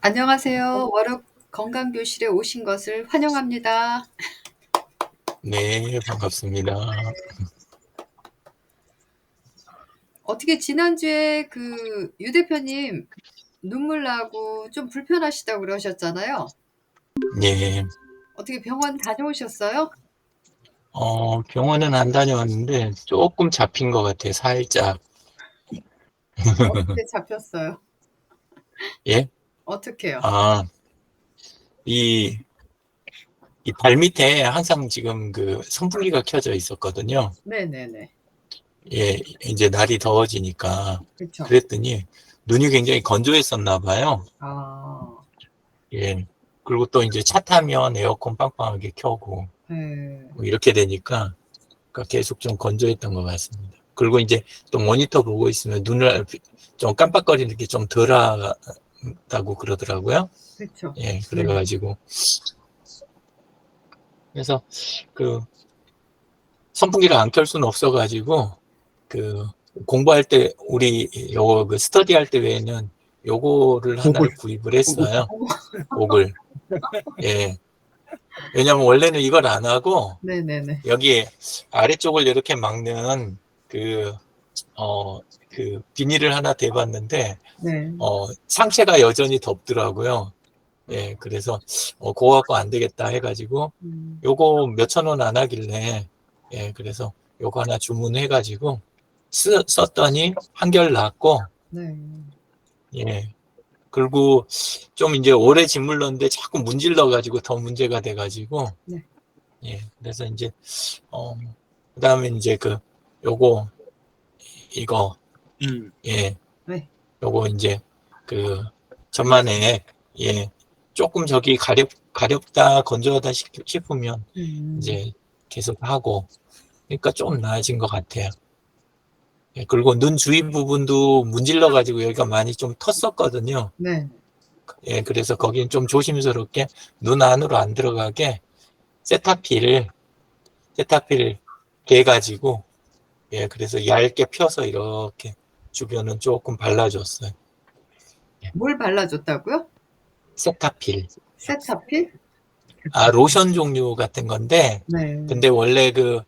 안녕하세요. 월요 건강교실에 오신 것을 환영합니다. 네, 반갑습니다. 어떻게 지난주에 그 유 대표님 눈물 나고 좀 불편하시다고 그러셨잖아요. 예. 어떻게 병원 다녀오셨어요? 병원은 안 다녀왔는데 조금 잡힌 것 같아요, 살짝. 어떻게 잡혔어요? 예? 어떻게요? 아, 이, 이 발밑에 항상 지금 그 선풍기가 켜져 있었거든요. 네네네. 예, 이제 날이 더워지니까. 그쵸. 그랬더니 눈이 굉장히 건조했었나 봐요. 아. 예. 그리고 또 이제 차 타면 에어컨 빵빵하게 켜고 네. 뭐 이렇게 되니까 그러니까 계속 좀 건조했던 것 같습니다. 그리고 이제 또 모니터 보고 있으면 눈을 좀 깜빡거리는 게 좀 덜하다고 그러더라고요. 그쵸. 예, 네. 그래가지고. 그래서 그 선풍기를 안 켤 수는 없어가지고 그 공부할 때 우리 요거 그 스터디 할 때 외에는 요거를 곡을 하나를 구입을 했어요. 곡을. 예. 왜냐면 원래는 이걸 안 하고 네네네. 여기 아래쪽을 이렇게 막는 그 그 비닐을 하나 대봤는데 네. 상체가 여전히 덥더라고요. 예, 그래서 그거 갖고 안 되겠다 해가지고 음. 요거 몇천 원 안 하길래 예, 그래서 요거 하나 주문해가지고 썼더니 한결 낫고 네. 예, 그리고 좀 이제 오래 짓물렀는데 자꾸 문질러가지고 더 문제가 돼가지고 네. 예, 그래서 이제 그다음에 이제 그 요거 이거 예, 네. 요거 이제 그 전만에 예 조금 저기 가렵다 건조하다 싶으면 음. 이제 계속 하고 그러니까 좀 나아진 것 같아요. 예, 그리고 눈 주위 부분도 문질러 가지고 여기가 많이 좀 텄었거든요. 네. 예, 그래서 거기는 좀 조심스럽게 눈 안으로 안 들어가게 세타필 개 가지고 예, 그래서 얇게 펴서 이렇게 주변은 조금 발라줬어요. 예, 뭘 발라줬다고요? 세타필. 세타필? 로션 종류 같은 건데, 네. 근데 원래 그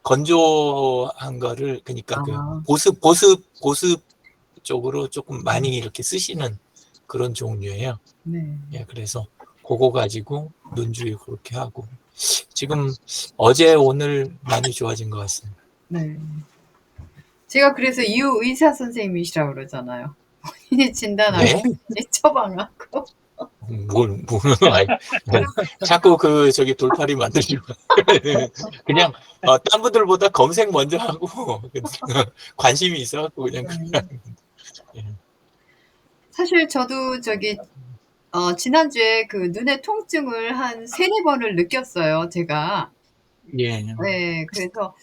건조한 거를, 그러니까 그 아. 보습 쪽으로 조금 많이 이렇게 쓰시는 그런 종류예요. 네. 예, 그래서 그거 가지고 눈주위 그렇게 하고. 지금 어제 오늘 많이 좋아진 것 같습니다. 네. 제가 그래서 이유 의사 선생님이시라고 그러잖아요. 본인이 진단하고 네? 본인이 처방하고. 아이, 자꾸 저기 돌팔이 만들려고. 그냥, 딴 분들보다 검색 먼저 하고, 관심이 있어갖고, 그냥, 네. 예. 사실 저도 지난주에 그 눈의 통증을 한 3-4 번을 느꼈어요, 제가. 예. 네. 그래서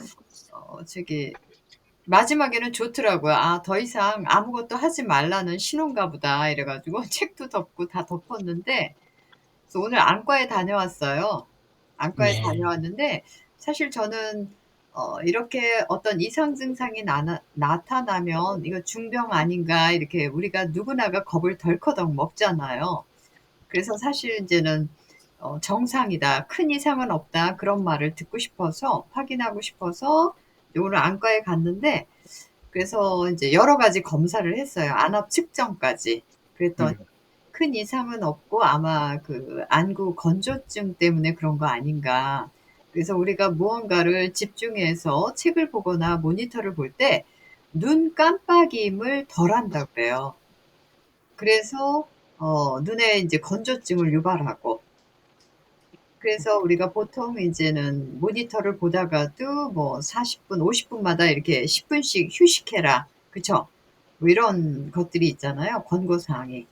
마지막에는 좋더라고요. '아 더 이상 아무것도 하지 말라는 신호인가 보다.' 이래 가지고 책도 덮고 다 덮었는데, 그래서 오늘 안과에 다녀왔어요. 안과에 네. 다녀왔는데, 사실 저는 이렇게 어떤 이상 증상이 나타나면 '이거 중병 아닌가.' 이렇게 우리가 누구나가 겁을 덜커덕 먹잖아요. 그래서 사실 인제는 '정상이다. 큰 이상은 없다.' 그런 말을 듣고 싶어서, 확인하고 싶어서 이제 오늘 안과에 갔는데, 그래서 인제 여러 가지 검사를 했어요. 안압 측정까지. 그랬더니 큰 이상은 없고 아마 그 안구 건조증 때문에 그런 거 아닌가. 그래서 우리가 무언가를 집중해서 책을 보거나 모니터를 볼 때 눈 깜빡임을 덜 한다 그래요. 그래서 눈에 인제 건조증을 유발하고, 그래서 우리가 보통 인제는 모니터를 보다가도 뭐 40 분, 50 분마다 이렇게 10 분씩 휴식해라. 그쵸? 뭐 이런 것들이 있잖아요, 권고 사항이.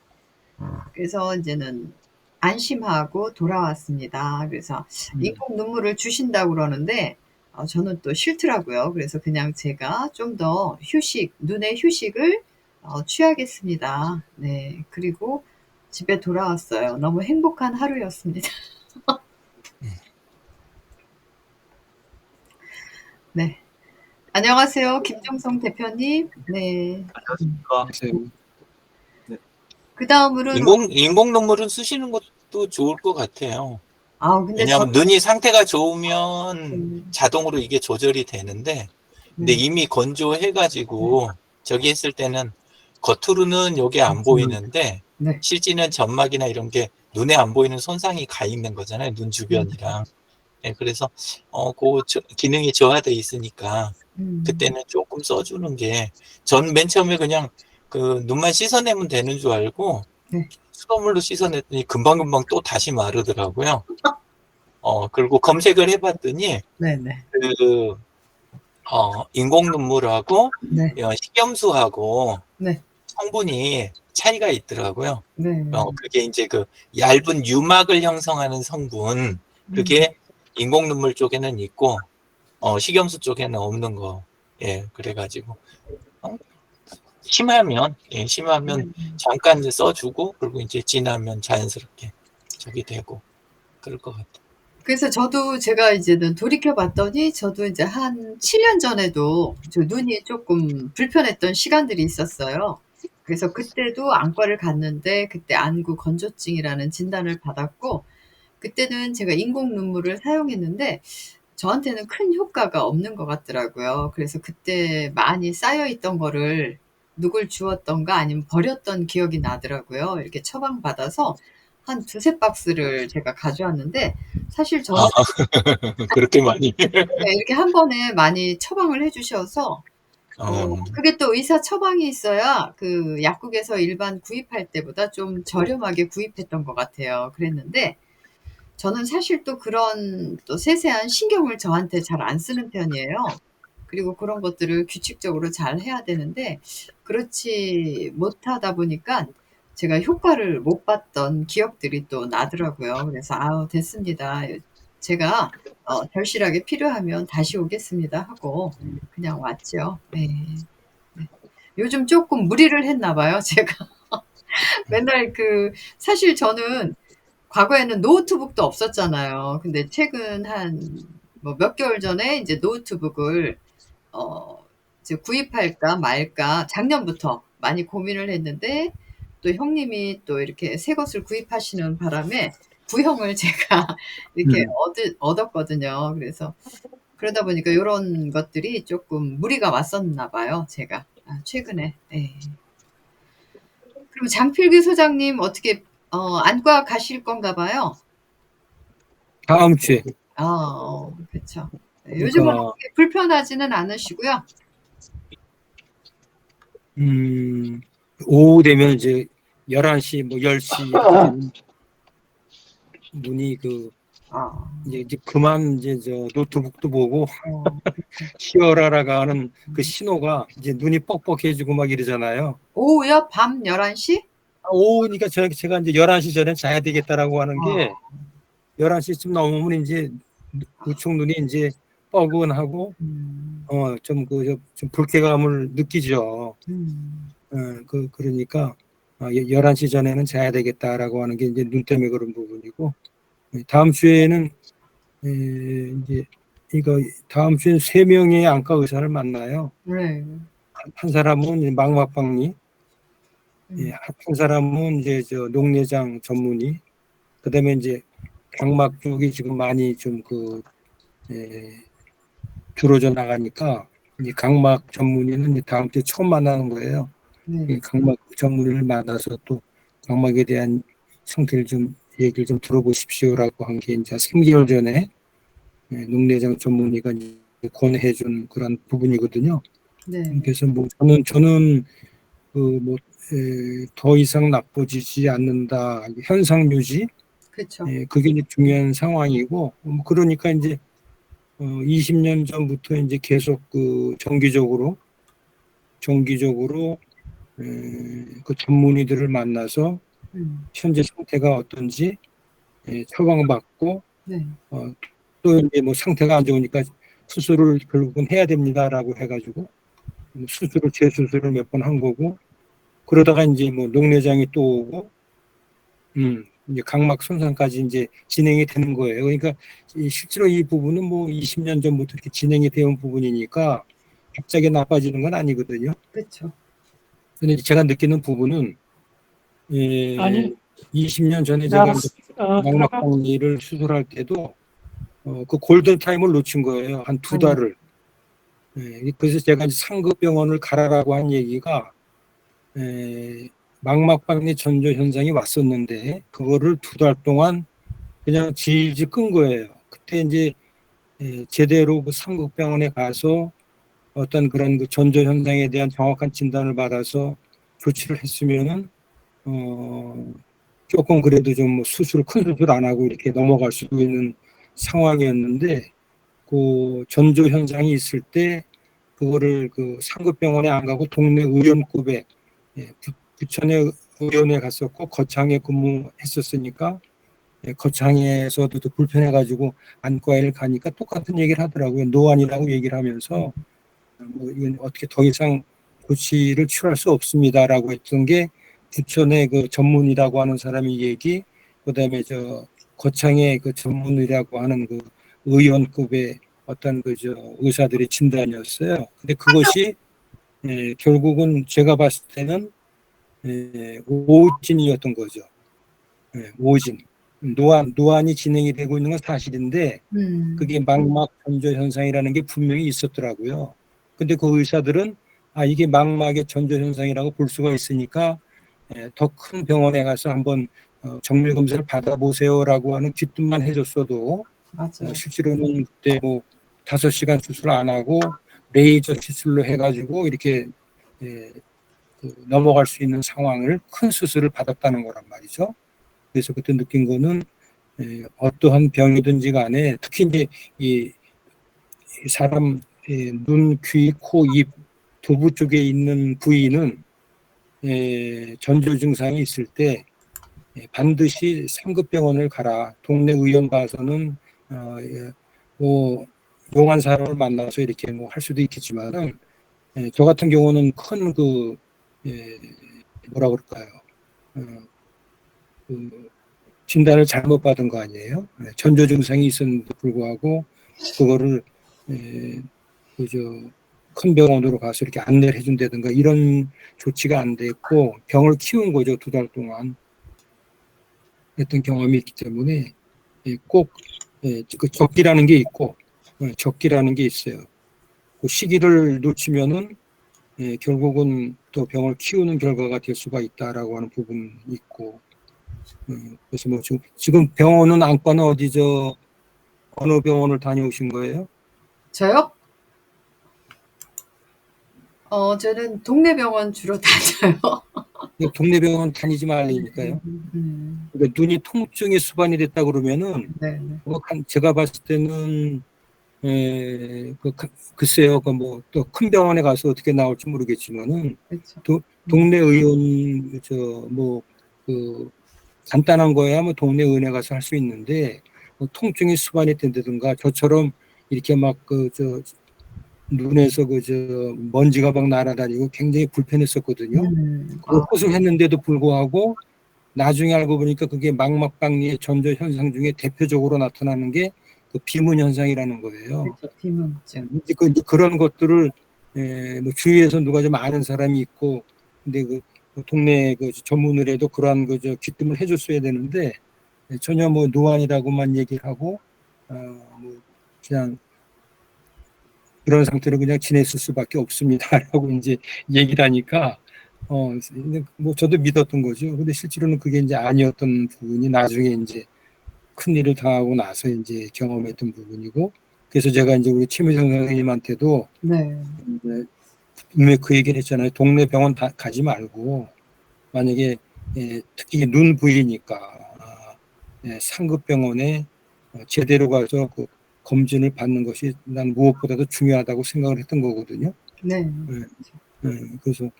그래서 인제는 안심하고 돌아왔습니다. 그래서 인工눈물을 주신다고 그러는데 저는 또 싫더라고요. 그래서 그냥 제가 좀 더 눈의 휴식을 취하겠습니다. 네. 그리고 집에 돌아왔어요. 너무 행복한 하루였습니다. 네. 안녕하세요. 김종성 대표님. 네. 안녕하십니까. 선생님. 네. 그다음으로는 인공 눈물은 쓰시는 것도 좋을 것 같아요. 근데 왜냐하면 눈이 상태가 좋으면 음, 자동으로 이게 조절이 되는데, 근데 네. 이미 네. 건조해가지고 저기 했을 때는 겉으로는 여기 안 맞습니다. 보이는데 네. 실제는 점막이나 이런 게 눈에 안 보이는 손상이 가 있는 거잖아요. 눈 주변이랑. 예, 그래서 그 기능이 저하돼 있으니까 음. 그때는 조금 써주는 게, 전 맨 처음에 그냥 그 눈만 씻어내면 되는 줄 알고 네. 수돗물로 씻어냈더니 금방금방 또 다시 마르더라고요. 그리고 검색을 해봤더니 네네. 그 인공 눈물하고 네. 식염수하고 네. 성분이 차이가 있더라고요. 네. 그게 이제 그 얇은 유막을 형성하는 성분, 음. 그게 인공 눈물 쪽에는 있고 식염수 쪽에는 없는 거. 예, 그래가지고 어, 심하면 네. 잠깐 이제 써주고, 그리고 이제 지나면 자연스럽게 저기 되고 그럴 것 같아요. 그래서 저도 제가 이제는 돌이켜 봤더니 저도 이제 한 7년 전에도 저 눈이 쪼끔 불편했던 시간들이 있었어요. 그래서 그때도 안과를 갔는데 그때 안구 건조증이라는 진단을 받았고 그때는 제가 인공 눈물을 사용했는데 저한테는 큰 효과가 없는 것 같더라고요. 그래서 그때 많이 쌓여 있던 거를 누굴 주었던가 아니면 버렸던 기억이 나더라고요. 이렇게 처방받아서 한 두세 박스를 제가 가져왔는데 사실 아, 저는 그렇게 많이. 네, 이렇게 한 번에 많이 처방을 해 주셔서 어, 그게 또 의사 처방이 있어야 그 약국에서 일반 구입할 때보다 좀 저렴하게 구입했던 것 같아요. 그랬는데 저는 사실 또 그런 또 세세한 신경을 저한테 잘 안 쓰는 편이에요. 그리고 그런 것들을 규칙적으로 잘 해야 되는데 그렇지 못하다 보니까 제가 효과를 못 봤던 기억들이 또 나더라고요. 그래서 '아우 됐습니다. 제가 절실하게 필요하면 다시 오겠습니다.' 하고 그냥 왔죠. 네. 네. 요즘 쪼끔 무리를 했나 봐요 제가. 맨날 사실 저는 과거에는 노트북도 없었잖아요. 근데 최근 한 뭐 몇 개월 전에 인제 노트북을 어 이제 구입할까 말까 작년부터 많이 고민을 했는데 또 형님이 또 이렇게 새 것을 구입하시는 바람에 구형을 제가 이렇게 음. 얻었거든요. 그래서 그러다 보니까 요런 것들이 쪼끔 무리가 왔었나 봐요 제가. 최근에. 예. 그럼 장필규 소장님 어떻게 안과 가실 건가 봐요? 다음 주에. 그쵸. 네, 요즘은 그러니까 어떻게 불편하지는 않으시고요? 음, 오후 되면 이제 11시 뭐 10시 이렇게 되면 눈이 아. 이제 그만 이제 저 노트북도 보고 그쵸. 쉬어라라가 하는 그 음. 신호가 이제 눈이 뻑뻑해지고 막 이러잖아요. 오후요? 밤 11 시? 오후니까 제가 이제 11시 전에 자야 되겠다라고 하는 게 어. 11시쯤 넘으면 이제 우측 눈이 이제 뻐근하고 음. 좀 불쾌감을 느끼죠. 음. 그러니까 11시 전에는 자야 되겠다라고 하는 게 이제 눈 때문에 그런 부분이고, 다음 주에는 이제 이거 다음 주에 세 명의 안과 의사를 만나요. 네. 한 사람은 이제 망막박리, 음. 한 사람은 이제 저 녹내장 전문의, 그다음에 이제 각막 쪽이 지금 많이 좀 줄어져 나가니까 이 각막 전문의는 이제 다음 주에 처음 만나는 거예요. 네. 이 각막 전문의를 만나서 또 각막에 대한 상태를 좀 얘기를 좀 들어보십시오라고 한 게 이제 3개월 전에 녹내장 전문의가 이제 권해준 그런 부분이거든요. 네. 그래서 뭐 저는 더 이상 나빠지지 않는다, 현상 유지, 그쵸. 그게 이제 중요한 상황이고, 그러니까 이제 20년 전부터 이제 계속 정기적으로 그 전문의들을 만나서 음. 현재 상태가 어떤지 처방받고, 네. 또 이제 뭐 상태가 안 좋으니까 수술을 결국은 해야 됩니다라고 해가지고 재수술을 몇 번 한 거고, 그러다가 이제 뭐 녹내장이 또 오고, 이제 각막 손상까지 이제 진행이 되는 거예요. 그러니까 실제로 이 부분은 뭐 20년 전부터 이렇게 진행이 되어 부분이니까 갑자기 나빠지는 건 아니거든요. 그쵸. 근데 제가 느끼는 부분은 예, 20년 전에 제가 이제 망막박리를 수술할 때도 그 골든 타임을 놓친 거예요. 한 2달을. 예, 그래서 제가 이제 상급병원을 가라라고 한 얘기가 망막박리 전조 현상이 왔었는데 그거를 2달 동안 그냥 질질 끈 거예요. 그때 이제 제대로 그 상급병원에 가서 어떤 그런 그 전조 현상에 대한 정확한 진단을 받아서 조치를 했으면은 조금 그래도 좀 수술 큰 수술 안 하고 이렇게 넘어갈 수 있는 상황이었는데 그 전조 현상이 있을 때 그거를 그 상급병원에 안 가고 동네 의원급에 부천의 의원에 갔었고 거창에 근무했었으니까 거창에서도 또 불편해가지고 안과에를 가니까 똑같은 얘기를 하더라고요. 노안이라고 얘기를 하면서 뭐 이건 어떻게 더 이상 조치를 취할 수 없습니다라고 했던 게 부천의 그 전문의라고 하는 사람이 얘기, 그다음에 저 거창의 그 전문의라고 하는 그 의원급의 어떤 그 저 의사들의 진단이었어요. 근데 그것이 결국은 제가 봤을 때는 오진이었던 거죠. 오진. 노안이 진행이 되고 있는 건 사실인데 그게 망막 전조 현상이라는 게 분명히 있었더라고요. 근데 그 의사들은 이게 망막의 전조 현상이라고 볼 수가 있으니까 더 큰 병원에 가서 한번 정밀 검사를 받아보세요라고 하는 귀뜸만 해줬어도 맞아요. 실제로는 그때 뭐 5시간 수술 안 하고 레이저 시술로 해가지고 이렇게 넘어갈 수 있는 상황을 큰 수술을 받았다는 거란 말이죠. 그래서 그때 느낀 거는 어떠한 병이든지 간에 특히 이제 이 사람 눈, 귀, 코, 입, 두부 쪽에 있는 부위는 전조 증상이 있을 때 반드시 상급병원을 가라. 동네 의원 가서는 뭐 용한 사람을 만나서 이렇게 뭐 할 수도 있겠지만은 저 같은 경우는 큰 그 뭐라 그럴까요? 그 진단을 잘못 받은 거 아니에요? 전조 증상이 있었는데도 불구하고 그거를 그저 큰 병원으로 가서 이렇게 안내를 해준다든가 이런 조치가 안 됐고 병을 키운 거죠. 2달 동안 했던 경험이 있기 때문에 꼭 그 적기라는 게 있고 적기라는 게 있어요. 그 시기를 놓치면은 결국은 또 병을 키우는 결과가 될 수가 있다라고 하는 부분이 있고 그래서 뭐 지금 병원은 안과는 어디죠? 어느 병원을 다녀오신 거예요? 저요? 저는 동네 병원 주로 다녀요. 동네 병원 다니지 말라니까요. 그러니까 눈이 통증이 수반이 됐다 그러면은 네. 제가 봤을 때는 글쎄요, 그 뭐 또 큰 병원에 가서 어떻게 나올지 모르겠지만은 그렇죠. 동네 의원 그 간단한 거야 뭐 동네 의원에 가서 할 수 있는데 뭐 통증이 수반이 된다든가 저처럼 이렇게 막 그 저 눈에서 그 저 먼지가 막 날아다니고 굉장히 불편했었거든요. 그걸 호소했는데도 불구하고 나중에 알고 보니까 그게 망막박리의 전조 현상 중에 대표적으로 나타나는 게 그 비문 현상이라는 거예요. 그렇죠. 비문증. 그런 것들을 뭐 주위에서 누가 좀 아는 사람이 있고 근데 그 동네 그 전문의라도 그러한 그 저 귀뜸을 해줬어야 되는데 전혀 뭐 노안이라고만 얘기를 하고 뭐 그냥 그런 상태로 그냥 지냈을 수밖에 없습니다라고 이제 얘기를 하니까 뭐 저도 믿었던 거죠. 근데 실제로는 그게 이제 아니었던 부분이 나중에 이제 큰 일을 당하고 나서 이제 경험했던 부분이고 그래서 제가 이제 우리 최미정 선생님한테도 분명히 그 얘기를 했잖아요. 동네 병원 가지 말고 만약에 특히 눈 부위니까 상급병원에 제대로 가서 그 검진을 받는 것이 난 무엇보다도 중요하다고 생각을 했던 거거든요. 그래서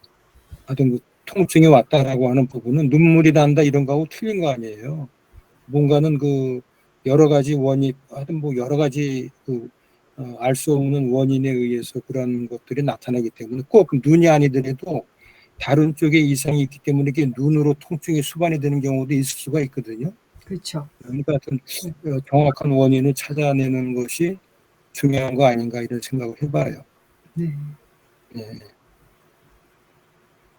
하여튼 그 통증이 왔다라고 하는 부분은 눈물이 난다 이런 거하고 틀린 거 아니에요. 뭔가는 그 여러 가지 원인, 하여튼 뭐 여러 가지 그 알 수 없는 원인에 의해서 그런 것들이 나타나기 때문에 꼭 눈이 아니더라도 다른 쪽에 이상이 있기 때문에 이게 눈으로 통증이 수반이 되는 경우도 있을 수가 있거든요. 그렇죠. 그러니까 하여튼 정확한 원인을 찾아내는 것이 중요한 거 아닌가 이런 생각을 해봐요. 네. 네.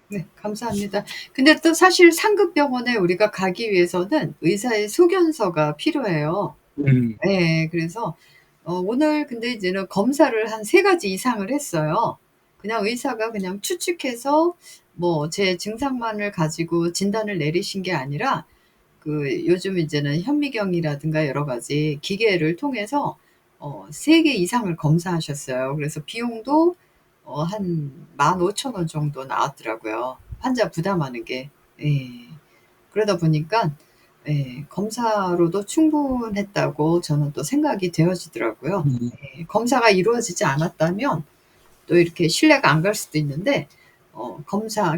네, 감사합니다. 근데 또 사실 상급 병원에 우리가 가기 위해서는 의사의 소견서가 필요해요. 네, 그래서 오늘 근데 이제는 검사를 한 3가지 이상을 했어요. 그냥 의사가 그냥 추측해서 뭐 제 증상만을 가지고 진단을 내리신 게 아니라 그 요즘 이제는 현미경이라든가 여러 가지 기계를 통해서 3개 이상을 검사하셨어요. 그래서 비용도 한 15,000원 정도 나왔더라고요. 환자 부담하는 게. 예. 그러다 보니까 예, 검사로도 충분했다고 저는 또 생각이 되어지더라고요. 예, 검사가 이루어지지 않았다면 또 이렇게 신뢰가 안 갈 수도 있는데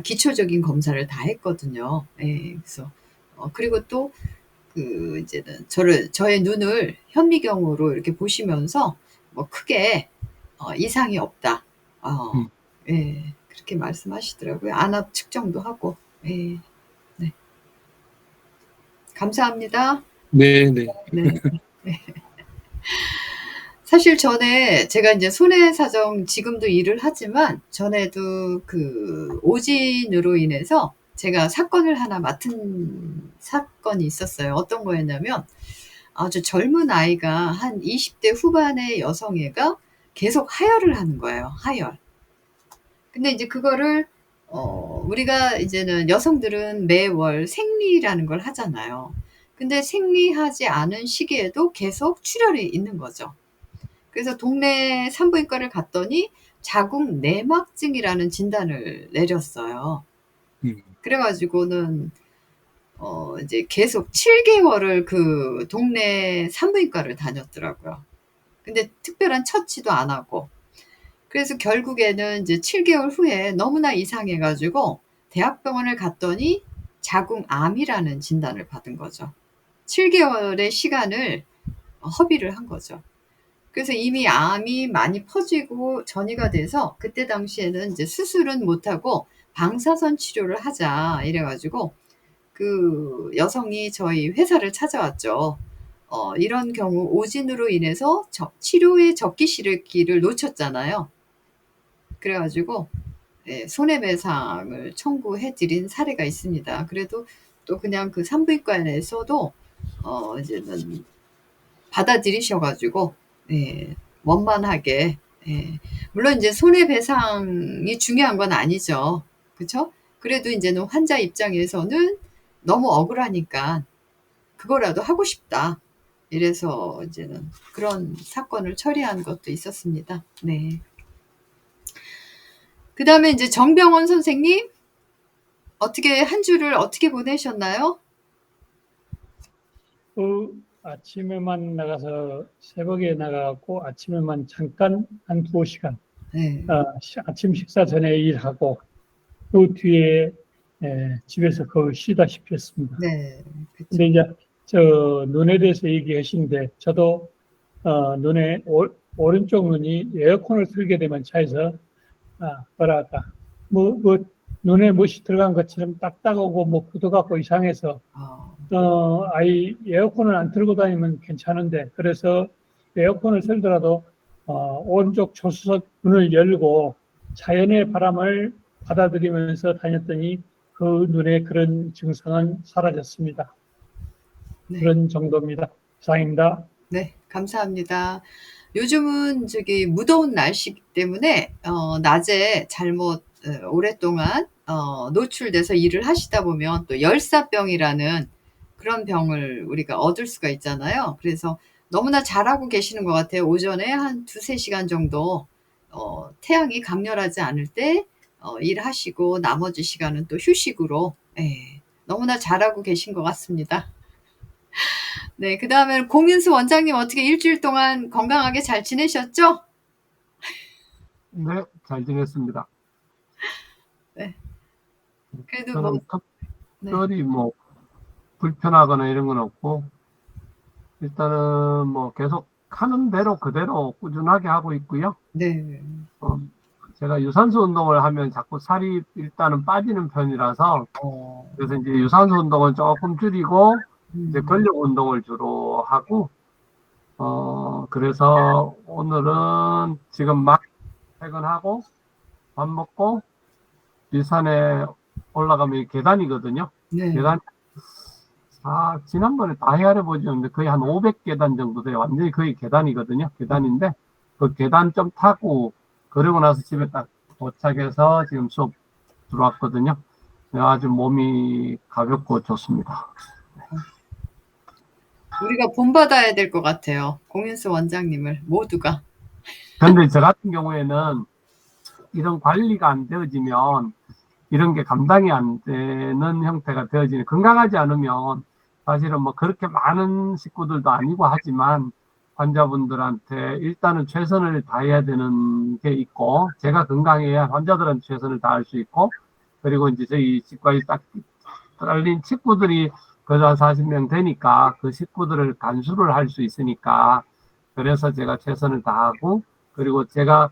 기초적인 검사를 다 했거든요. 예, 그래서 그리고 또 그 이제는 저의 눈을 현미경으로 이렇게 보시면서 뭐 크게 이상이 없다. 어, 예, 그렇게 말씀하시더라고요. 안압 측정도 하고. 예, 네. 감사합니다. 네, 네. 네. 사실 전에 제가 이제 손해사정 지금도 일을 하지만 전에도 그 오진으로 인해서 제가 사건을 하나 맡은 사건이 있었어요. 어떤 거였냐면 아주 젊은 아이가 한 20대 후반의 여성애가 계속 하혈을 하는 거예요. 하혈. 근데 이제 그거를 우리가 이제는 여성들은 매월 생리라는 걸 하잖아요. 근데 생리하지 않은 시기에도 계속 출혈이 있는 거죠. 그래서 동네 산부인과를 갔더니 자궁 내막증이라는 진단을 내렸어요. 그래가지고는 이제 계속 7개월을 그 동네 산부인과를 다녔더라고요. 근데 특별한 처치도 안 하고. 그래서 결국에는 이제 7개월 후에 너무나 이상해가지고 대학병원을 갔더니 자궁암이라는 진단을 받은 거죠. 7개월의 시간을 허비를 한 거죠. 그래서 이미 암이 많이 퍼지고 전이가 돼서 그때 당시에는 이제 수술은 못하고 방사선 치료를 하자 이래가지고 그 여성이 저희 회사를 찾아왔죠. 이런 경우 오진으로 인해서 치료에 적기시기를 놓쳤잖아요. 그래가지고 예, 손해배상을 청구해드린 사례가 있습니다. 그래도 또 그냥 그 산부인과에서도 이제는 받아들이셔가지고 예, 원만하게 예. 물론 이제 손해배상이 중요한 건 아니죠. 그쵸? 그래도 이제는 환자 입장에서는 너무 억울하니까 그거라도 하고 싶다. 이래서 이제는 그런 사건을 처리한 것도 있었습니다. 네. 그 다음에 이제 정병원 선생님, 어떻게 한 주를 어떻게 보내셨나요? 아침에만 나가서 새벽에 나가고 아침에만 잠깐 한 2시간 네. 아침 식사 전에 일하고 그 뒤에 집에서 거의 쉬다시피 했습니다. 네. 근데 이제 저 눈에 대해서 얘기하시는데 저도 눈에 오른쪽 눈이 에어컨을 틀게 되면 차에서 뭐랄까 뭐 눈에 못이 들어간 것처럼 딱딱하고 뭐 굳어갖고 이상해서 아이 에어컨을 안 틀고 다니면 괜찮은데 그래서 에어컨을 틀더라도 오른쪽 조수석 문을 열고 자연의 바람을 받아들이면서 다녔더니 그 눈에 그런 증상은 사라졌습니다. 네. 그런 정도입니다. 이상입니다. 네, 감사합니다. 요즘은 저기 무더운 날씨기 때문에 낮에 잘못 오랫동안 노출돼서 일을 하시다 보면 또 열사병이라는 그런 병을 우리가 얻을 수가 있잖아요. 그래서 너무나 잘하고 계시는 것 같아요. 오전에 한 2-3시간 정도 태양이 강렬하지 않을 때 일하시고 나머지 시간은 또 휴식으로 너무나 잘하고 계신 것 같습니다. 네, 그 다음에 공윤수 원장님 어떻게 일주일 동안 건강하게 잘 지내셨죠? 네, 잘 지냈습니다. 네. 그래도 저는 뭐, 특별히 뭐 불편하거나 이런 건 없고 일단은 뭐 계속 하는 대로 그대로 꾸준하게 하고 있고요. 네. 제가 유산소 운동을 하면 자꾸 살이 일단은 빠지는 편이라서 그래서 이제 유산소 운동은 조금 줄이고 이제 근력 운동을 주로 하고 그래서 오늘은 지금 막 퇴근하고 밥 먹고 일산에 올라가면 계단이거든요. 네. 계단, 지난번에 다 헤아려 보셨는데 거의 한 500계단 정도 돼요. 완전히 거의 계단이거든요. 계단인데, 그 계단 좀 타고, 그러고 나서 집에 딱 도착해서 지금 수업 들어왔거든요. 아주 몸이 가볍고 좋습니다. 우리가 본받아야 될 것 같아요. 공윤수 원장님을 모두가. 그런데 저 같은 경우에는 이런 관리가 안 되어지면 이런 게 감당이 안 되는 형태가 되어지는, 건강하지 않으면 사실은 뭐 그렇게 많은 식구들도 아니고 하지만 환자분들한테 일단은 최선을 다해야 되는 게 있고, 제가 건강해야 환자들한테 최선을 다할 수 있고, 그리고 이제 저희 치과에 딱 딸린 식구들이 거의 40명 되니까 그 식구들을 간수를 할 수 있으니까, 그래서 제가 최선을 다하고, 그리고 제가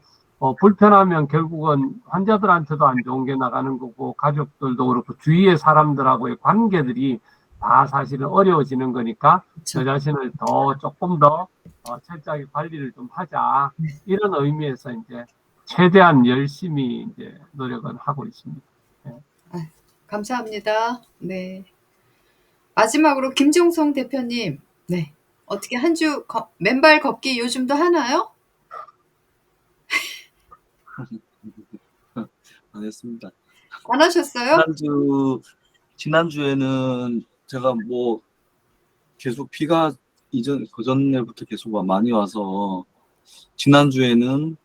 불편하면 결국은 환자들한테도 안 좋은 게 나가는 거고, 가족들도 그렇고 주위의 사람들하고의 관계들이 다 사실은 어려워지는 거니까 저 자신을 조금 더 철저하게 관리를 좀 하자, 이런 의미에서 이제 최대한 열심히 이제 노력은 하고 있습니다. 감사합니다. 네. 마지막으로 김종성 대표님, 네. 어떻게 한 주 맨발 걷기 요즘도 하나요? 안 했습니다. 안 하셨어요? 지난주에는 제가 뭐 계속 비가 그전에부터 계속 많이 와서 지난주에는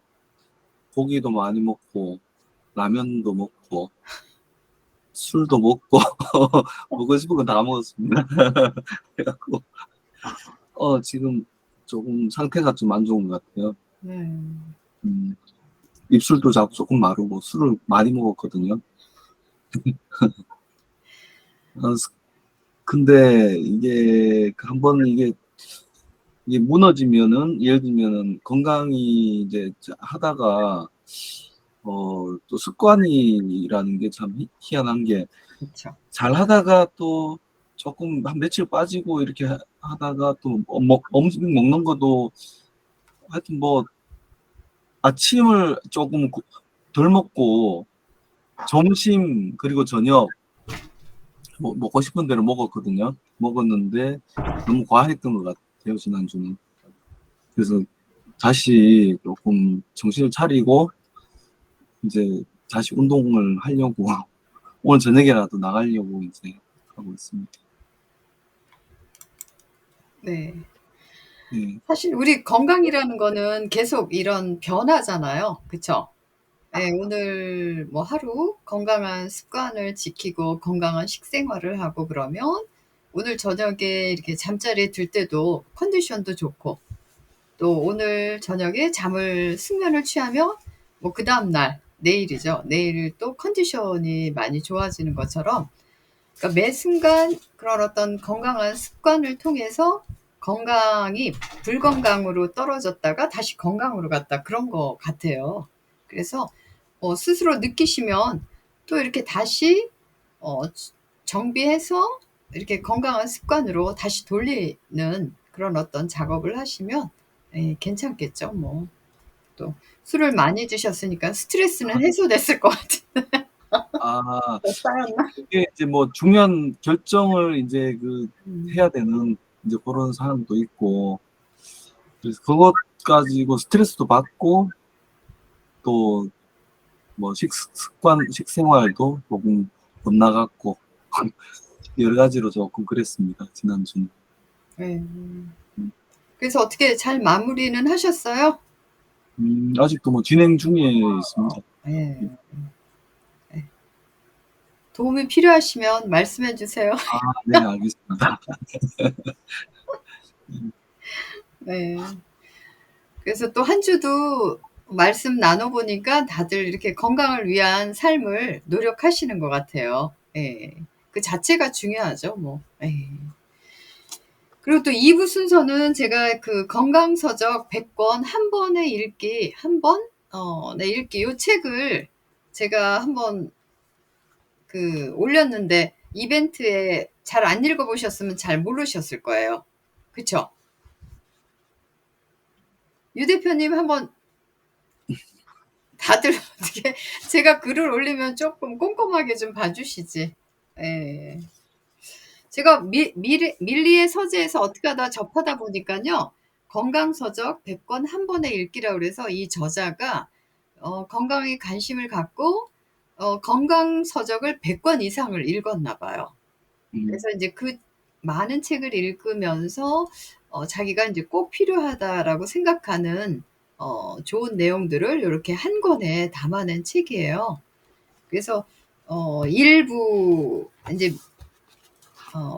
고기도 많이 먹고 라면도 먹고 술도 먹고 먹고 싶은 거 다 먹었습니다. 그래갖고 지금 조금 상태가 좀 안 좋은 것 같아요. 네. 입술도 조금 마르고 술을 많이 먹었거든요. 근데 이게 한번 이게 무너지면은, 예를 들면은 건강이 이제 하다가 또 습관이라는 게 참 희한한 게, 그렇죠. 잘 하다가 또 조금 한 며칠 빠지고 이렇게 하다가 또 음식 먹는 것도 하여튼 뭐 아침을 조금 덜 먹고 점심 그리고 저녁 뭐 먹고 싶은 대로 먹었는데 너무 과했던 것 같아요, 지난주는. 그래서 다시 조금 정신을 차리고 이제 다시 운동을 하려고 오늘 저녁에라도 나가려고 이제 하고 있습니다. 네. 네. 사실 우리 건강이라는 거는 계속 이런 변화잖아요. 그쵸? 네, 오늘 뭐 하루 건강한 습관을 지키고 건강한 식생활을 하고 그러면 오늘 저녁에 이렇게 잠자리에 들 때도 컨디션도 좋고, 또 오늘 저녁에 숙면을 취하면 뭐 그 다음날 내일이죠. 내일 또 컨디션이 많이 좋아지는 것처럼, 그러니까 매 순간 그런 어떤 건강한 습관을 통해서 건강이 불건강으로 떨어졌다가 다시 건강으로 갔다, 그런 것 같아요. 그래서 스스로 느끼시면 또 이렇게 다시 정비해서 이렇게 건강한 습관으로 다시 돌리는 그런 어떤 작업을 하시면 괜찮겠죠. 뭐 또 술을 많이 드셨으니까 스트레스는 해소됐을 것 같은데. 쌓였나? 이게 이제 뭐 중요한 결정을 이제 해야 되는 이제 그런 사람도 있고, 그래서 그것 가지고 스트레스도 받고, 또 뭐 식생활도 조금 못 나갔고 여러 가지로 조금 그랬습니다, 지난주는. 네. 그래서 어떻게 잘 마무리는 하셨어요? 아직도 뭐 진행 중에 있습니다. 네. 네. 도움이 필요하시면 말씀해 주세요. 네, 알겠습니다. 네. 그래서 또 한 주도 말씀 나눠보니까 다들 이렇게 건강을 위한 삶을 노력하시는 것 같아요. 예. 그 자체가 중요하죠, 뭐. 예. 그리고 또 2부 순서는 제가 그 건강서적 100권 한 번에 읽기, 읽기, 요 책을 제가 한번 올렸는데, 이벤트에 잘 안 읽어보셨으면 잘 모르셨을 거예요. 그쵸? 유 대표님 한번 다들 어떻게 제가 글을 올리면 조금 꼼꼼하게 좀 봐주시지. 예. 제가 밀리의 서재에서 어떻게 하다 접하다 보니까요. 건강서적 100권 한 번에 읽기라 그래서 이 저자가 건강에 관심을 갖고 건강서적을 100권 이상을 읽었나 봐요. 그래서 이제 그 많은 책을 읽으면서 자기가 이제 꼭 필요하다라고 생각하는 좋은 내용들을 이렇게 한 권에 담아낸 책이에요. 그래서 일부 이제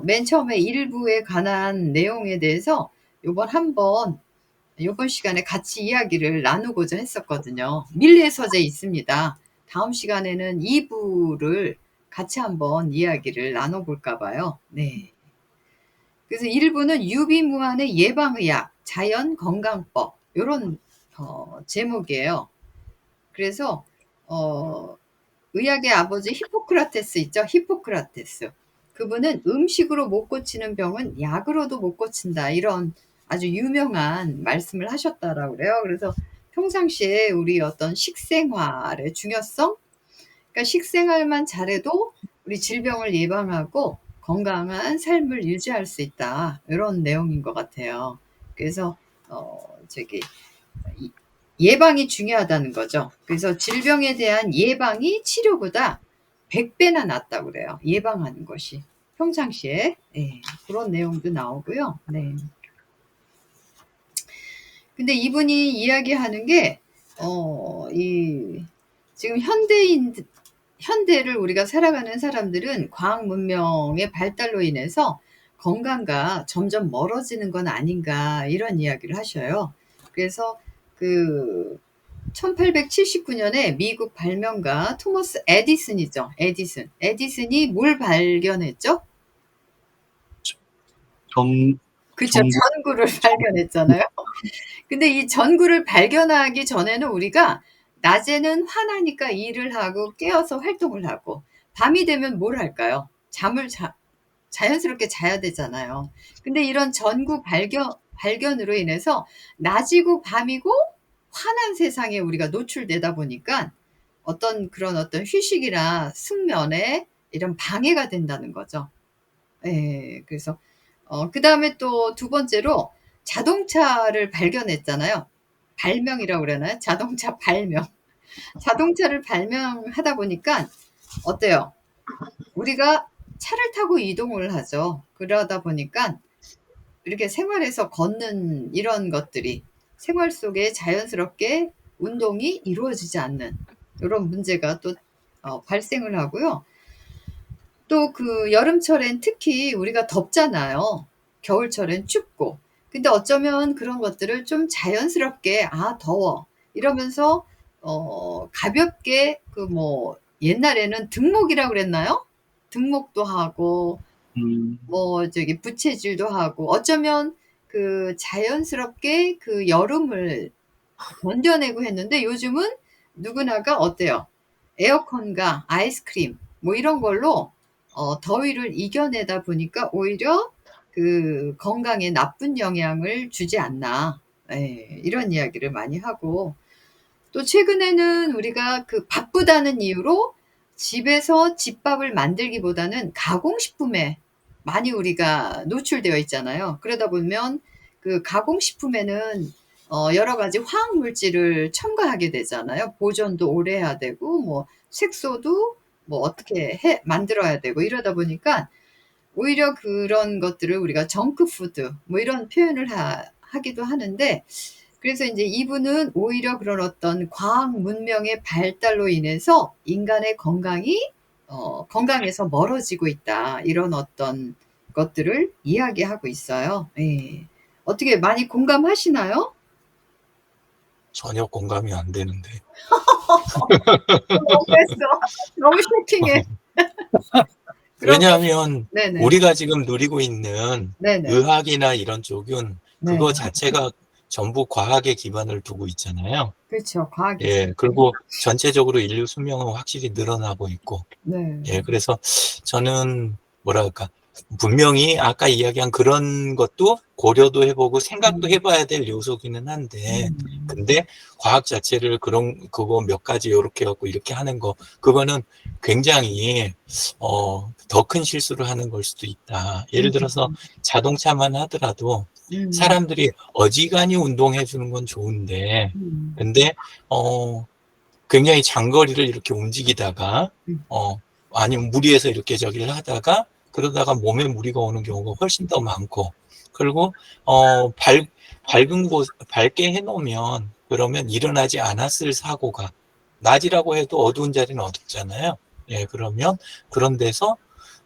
맨 처음에 일부에 관한 내용에 대해서 요번 시간에 같이 이야기를 나누고자 했었거든요. 밀리의 서재에 있습니다. 다음 시간에는 2부를 같이 한번 이야기를 나눠볼까 봐요. 네. 그래서 1부는 유비무환의 예방의학, 자연건강법 이런 제목이에요. 그래서 의학의 아버지 히포크라테스 있죠? 히포크라테스. 그분은 음식으로 못 고치는 병은 약으로도 못 고친다. 이런 아주 유명한 말씀을 하셨다라고 그래요. 그래서 평상시에 우리 어떤 식생활의 중요성, 그러니까 식생활만 잘해도 우리 질병을 예방하고 건강한 삶을 유지할 수 있다. 이런 내용인 것 같아요. 그래서 예방이 중요하다는 거죠. 그래서 질병에 대한 예방이 치료보다 100배나 낫다고 그래요. 예방하는 것이. 평상시에. 네, 그런 내용도 나오고요. 네. 근데 이분이 이야기하는 게, 지금 현대를 우리가 살아가는 사람들은 과학 문명의 발달로 인해서 건강과 점점 멀어지는 건 아닌가, 이런 이야기를 하셔요. 그래서 1879년에 미국 발명가 토머스 에디슨이죠. 에디슨이 뭘 발견했죠? 그쵸. 전구를 발견했잖아요. 근데 이 전구를 발견하기 전에는 우리가 낮에는 화나니까 일을 하고 깨어서 활동을 하고 밤이 되면 뭘 할까요? 잠을 자연스럽게 자야 되잖아요. 근데 이런 전구 발견으로 인해서 낮이고 밤이고 환한 세상에 우리가 노출되다 보니까 어떤 휴식이나 숙면에 이런 방해가 된다는 거죠. 예, 그래서 그 다음에 또 두 번째로 자동차를 발견했잖아요. 발명이라고 그러나요? 자동차 발명. 자동차를 발명하다 보니까 어때요? 우리가 차를 타고 이동을 하죠. 그러다 보니까 이렇게 생활에서 걷는 이런 것들이 생활 속에 자연스럽게 운동이 이루어지지 않는 이런 문제가 또 발생을 하고요. 또 여름철엔 특히 우리가 덥잖아요. 겨울철엔 춥고. 근데 어쩌면 그런 것들을 좀 자연스럽게 더워 이러면서 가볍게 옛날에는 등목이라고 그랬나요? 등목도 하고 부채질도 하고 어쩌면 자연스럽게 여름을 견뎌내고 했는데 요즘은 누구나가 어때요? 에어컨과 아이스크림 이런 걸로 더위를 이겨내다 보니까 오히려 건강에 나쁜 영향을 주지 않나. 예, 이런 이야기를 많이 하고 또 최근에는 우리가 바쁘다는 이유로 집에서 집밥을 만들기보다는 가공식품에 많이 우리가 노출되어 있잖아요. 그러다 보면 가공식품에는 여러 가지 화학물질을 첨가하게 되잖아요. 보존도 오래 해야 되고 색소도 어떻게 만들어야 되고 이러다 보니까 오히려 그런 것들을 우리가 정크푸드 이런 표현을 하기도 하는데 그래서 이제 이분은 오히려 그런 어떤 과학 문명의 발달로 인해서 인간의 건강에서 멀어지고 있다. 이런 어떤 것들을 이야기하고 있어요. 예. 어떻게 많이 공감하시나요? 전혀 공감이 안 되는데. 너무 쇼킹해. 왜냐하면 네네. 우리가 지금 누리고 있는 네네. 의학이나 이런 쪽은 그거 네. 자체가 전부 과학에 기반을 두고 있잖아요. 그렇죠. 과학이. 예, 그리고 전체적으로 인류 수명은 확실히 늘어나고 있고. 네. 예, 그래서 저는 분명히 아까 이야기한 그런 것도 고려도 해보고 생각도 해봐야 될 요소기는 한데, 근데 과학 자체를 그거 몇 가지 요렇게 갖고 이렇게 하는 거, 그거는 굉장히, 더 큰 실수를 하는 걸 수도 있다. 예를 들어서 자동차만 하더라도 사람들이 어지간히 운동해 주는 건 좋은데, 근데, 굉장히 장거리를 이렇게 움직이다가, 아니면 무리해서 이렇게 저기를 하다가, 그러다가 몸에 무리가 오는 경우가 훨씬 더 많고, 그리고, 밝게 해놓으면, 그러면 일어나지 않았을 사고가, 낮이라고 해도 어두운 자리는 어둡잖아요. 예, 그러면, 그런 데서,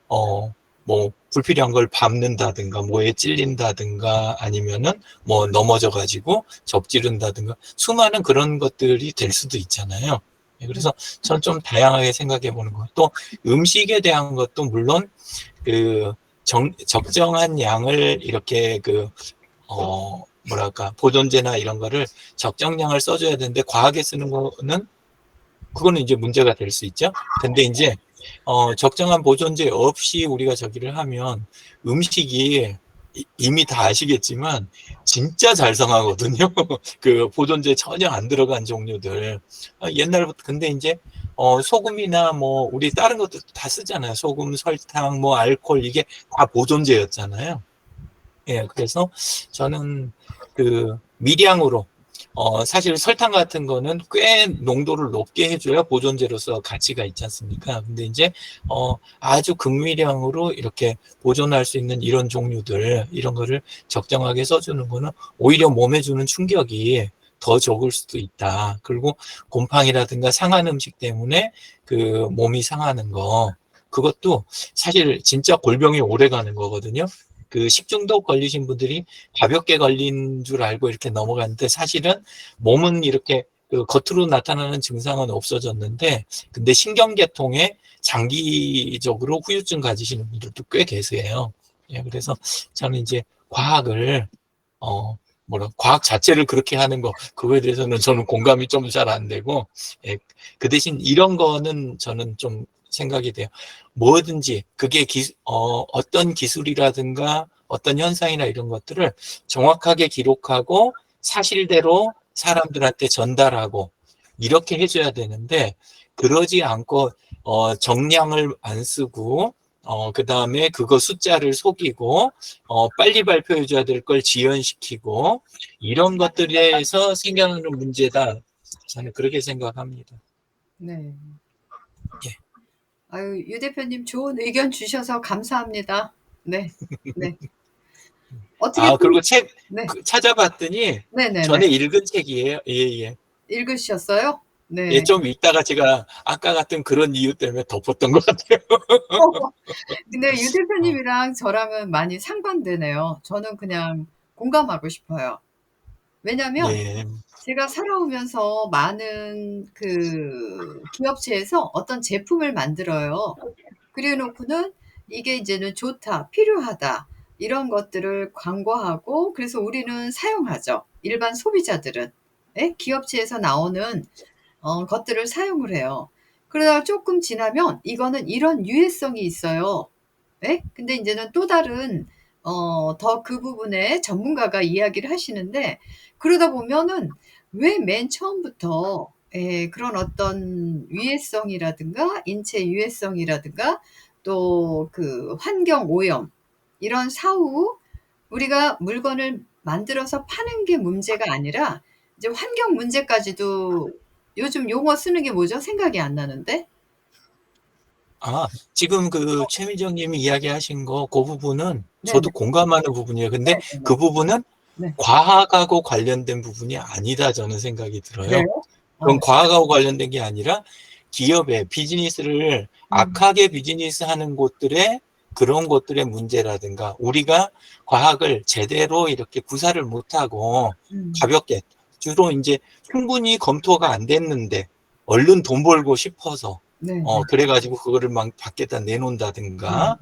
뭐, 불필요한 걸 밟는다든가, 뭐에 찔린다든가, 아니면은, 뭐, 넘어져가지고 접지른다든가, 수많은 그런 것들이 될 수도 있잖아요. 예, 그래서 전 좀 다양하게 생각해 보는 거. 또 음식에 대한 것도 물론 적정한 양을 이렇게 뭐랄까, 보존제나 이런 거를 적정량을 써줘야 되는데 과하게 쓰는 거는 그거는 이제 문제가 될 수 있죠. 근데 이제 적정한 보존제 없이 우리가 저기를 하면 음식이 이미 다 아시겠지만 진짜 잘 상하거든요. 그 보존제 전혀 안 들어간 종류들. 옛날부터 근데 이제 소금이나 뭐 우리 다른 것도 다 쓰잖아요. 소금, 설탕, 뭐 알코올 이게 다 보존제였잖아요. 예, 그래서 저는 미량으로 사실 설탕 같은 거는 꽤 농도를 높게 해줘야 보존제로서 가치가 있지 않습니까? 근데 이제, 아주 극미량으로 이렇게 보존할 수 있는 이런 종류들, 이런 거를 적정하게 써주는 거는 오히려 몸에 주는 충격이 더 적을 수도 있다. 그리고 곰팡이라든가 상한 음식 때문에 몸이 상하는 거, 그것도 사실 진짜 골병이 오래 가는 거거든요. 식중독 걸리신 분들이 가볍게 걸린 줄 알고 이렇게 넘어갔는데 사실은 몸은 이렇게 겉으로 나타나는 증상은 없어졌는데 근데 신경계통에 장기적으로 후유증 가지시는 분들도 꽤 계세요. 예, 그래서 저는 이제 과학을 과학 자체를 그렇게 하는 거 그거에 대해서는 저는 공감이 좀 잘 안 되고 예, 그 대신 이런 거는 저는 좀 생각이 돼요. 뭐든지 그게 어떤 기술이라든가 어떤 현상이나 이런 것들을 정확하게 기록하고 사실대로 사람들한테 전달하고 이렇게 해줘야 되는데 그러지 않고 정량을 안 쓰고 그 다음에 그거 숫자를 속이고 빨리 발표해줘야 될 걸 지연시키고 이런 것들에서 생겨나는 문제다. 저는 그렇게 생각합니다. 네. 예. 아유, 유 대표님 좋은 의견 주셔서 감사합니다. 네. 네. 어떻게 그리고 책 네. 찾아봤더니 네네네. 전에 읽은 책이에요. 예, 예. 읽으셨어요? 네. 예, 좀 읽다가 제가 아까 같은 그런 이유 때문에 덮었던 것 같아요. 근데 유 대표님이랑 저랑은 많이 상반되네요. 저는 그냥 공감하고 싶어요. 왜냐면 예. 제가 살아오면서 많은 기업체에서 어떤 제품을 만들어요. 그래 놓고는 이게 이제는 좋다, 필요하다, 이런 것들을 광고하고, 그래서 우리는 사용하죠. 일반 소비자들은. 예? 기업체에서 나오는 것들을 사용을 해요. 그러다가 조금 지나면 이거는 이런 유해성이 있어요. 예? 근데 이제는 또 다른 더 그 부분에 전문가가 이야기를 하시는데 그러다 보면은 왜 맨 처음부터 그런 어떤 유해성이라든가 인체 유해성이라든가 또 환경 오염 이런 사후 우리가 물건을 만들어서 파는 게 문제가 아니라 이제 환경 문제까지도 요즘 용어 쓰는 게 뭐죠? 생각이 안 나는데. 지금 최미정님이 이야기하신 그 부분은 네네. 저도 공감하는 부분이에요. 근데 네네. 그 부분은 네. 과학하고 관련된 부분이 아니다 저는 생각이 들어요. 그래요? 그건 과학하고 관련된 게 아니라 기업의 비즈니스를 악하게 비즈니스하는 곳들의 그런 것들의 문제라든가 우리가 과학을 제대로 이렇게 구사를 못하고 가볍게 주로 이제 충분히 검토가 안 됐는데 얼른 돈 벌고 싶어서 네. 그래가지고 그거를 막 밖에다 내놓는다든가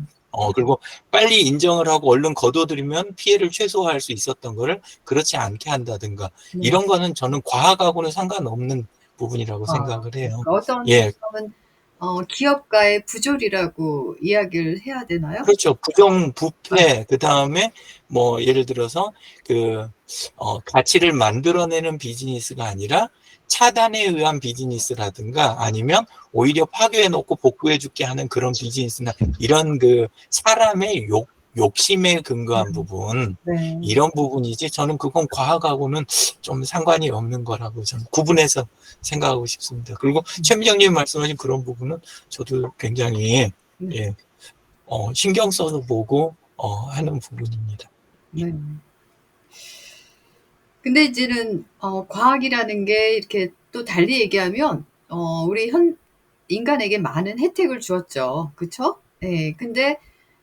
그리고 빨리 인정을 하고 얼른 거둬들이면 피해를 최소화할 수 있었던 거를 그렇지 않게 한다든가 이런 거는 저는 과학하고는 상관없는 부분이라고 생각을 해요. 어떤 예. 점은 기업가의 부조리라고 이야기를 해야 되나요? 그렇죠. 부정부패, 그 다음에 뭐 예를 들어서 가치를 만들어내는 비즈니스가 아니라 차단에 의한 비즈니스라든가 아니면 오히려 파괴해 놓고 복구해 줄게 하는 그런 비즈니스나 이런 그 사람의 욕심에 근거한 부분, 네. 이런 부분이지 저는 그건 과학하고는 좀 상관이 없는 거라고 저는 구분해서 생각하고 싶습니다. 그리고 최미정님 말씀하신 그런 부분은 저도 굉장히 예, 신경 써서 보고 하는 부분입니다. 네. 근데 이제는 과학이라는 게 이렇게 또 달리 얘기하면 우리 인간에게 많은 혜택을 주었죠. 그쵸? 예. 근데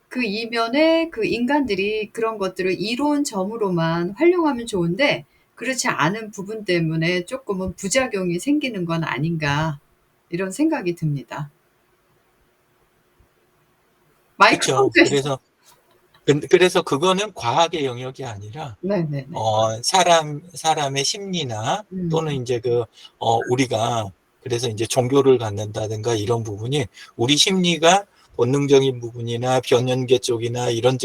그 이면에 그 인간들이 그런 것들을 이로운점으로만 활용하면 좋은데 그렇지 않은 부분 때문에 조금은 부작용이 생기는 건 아닌가 이런 생각이 듭니다. 마이크 그렇죠. 컴퓨터. 그래서 그거는 과학의 영역이 아니라 네네네. 사람의 심리나 또는 음. 이제 우리가 그래서 이제 종교를 갖는다든가 이런 부분이 우리 심리가 본능적인 부분이나 변연계 쪽이나 이런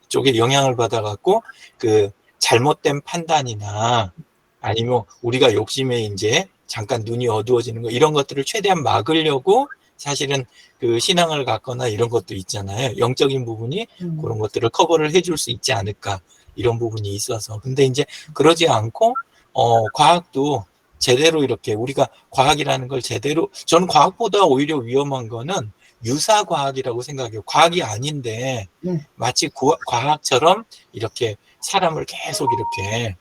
쪽에 영향을 받아갖고 그 잘못된 판단이나 아니면 우리가 욕심에 이제 잠깐 눈이 어두워지는 거 이런 것들을 최대한 막으려고 사실은 그 신앙을 갖거나 이런 것도 있잖아요. 영적인 부분이 그런 것들을 커버를 해줄 수 있지 않을까 이런 부분이 있어서. 근데 이제 그러지 않고 과학도 제대로 이렇게 우리가 과학이라는 걸 제대로 저는 과학보다 오히려 위험한 거는 유사 과학이라고 생각해요. 과학이 아닌데 네. 마치 과학처럼 이렇게 사람을 계속 이렇게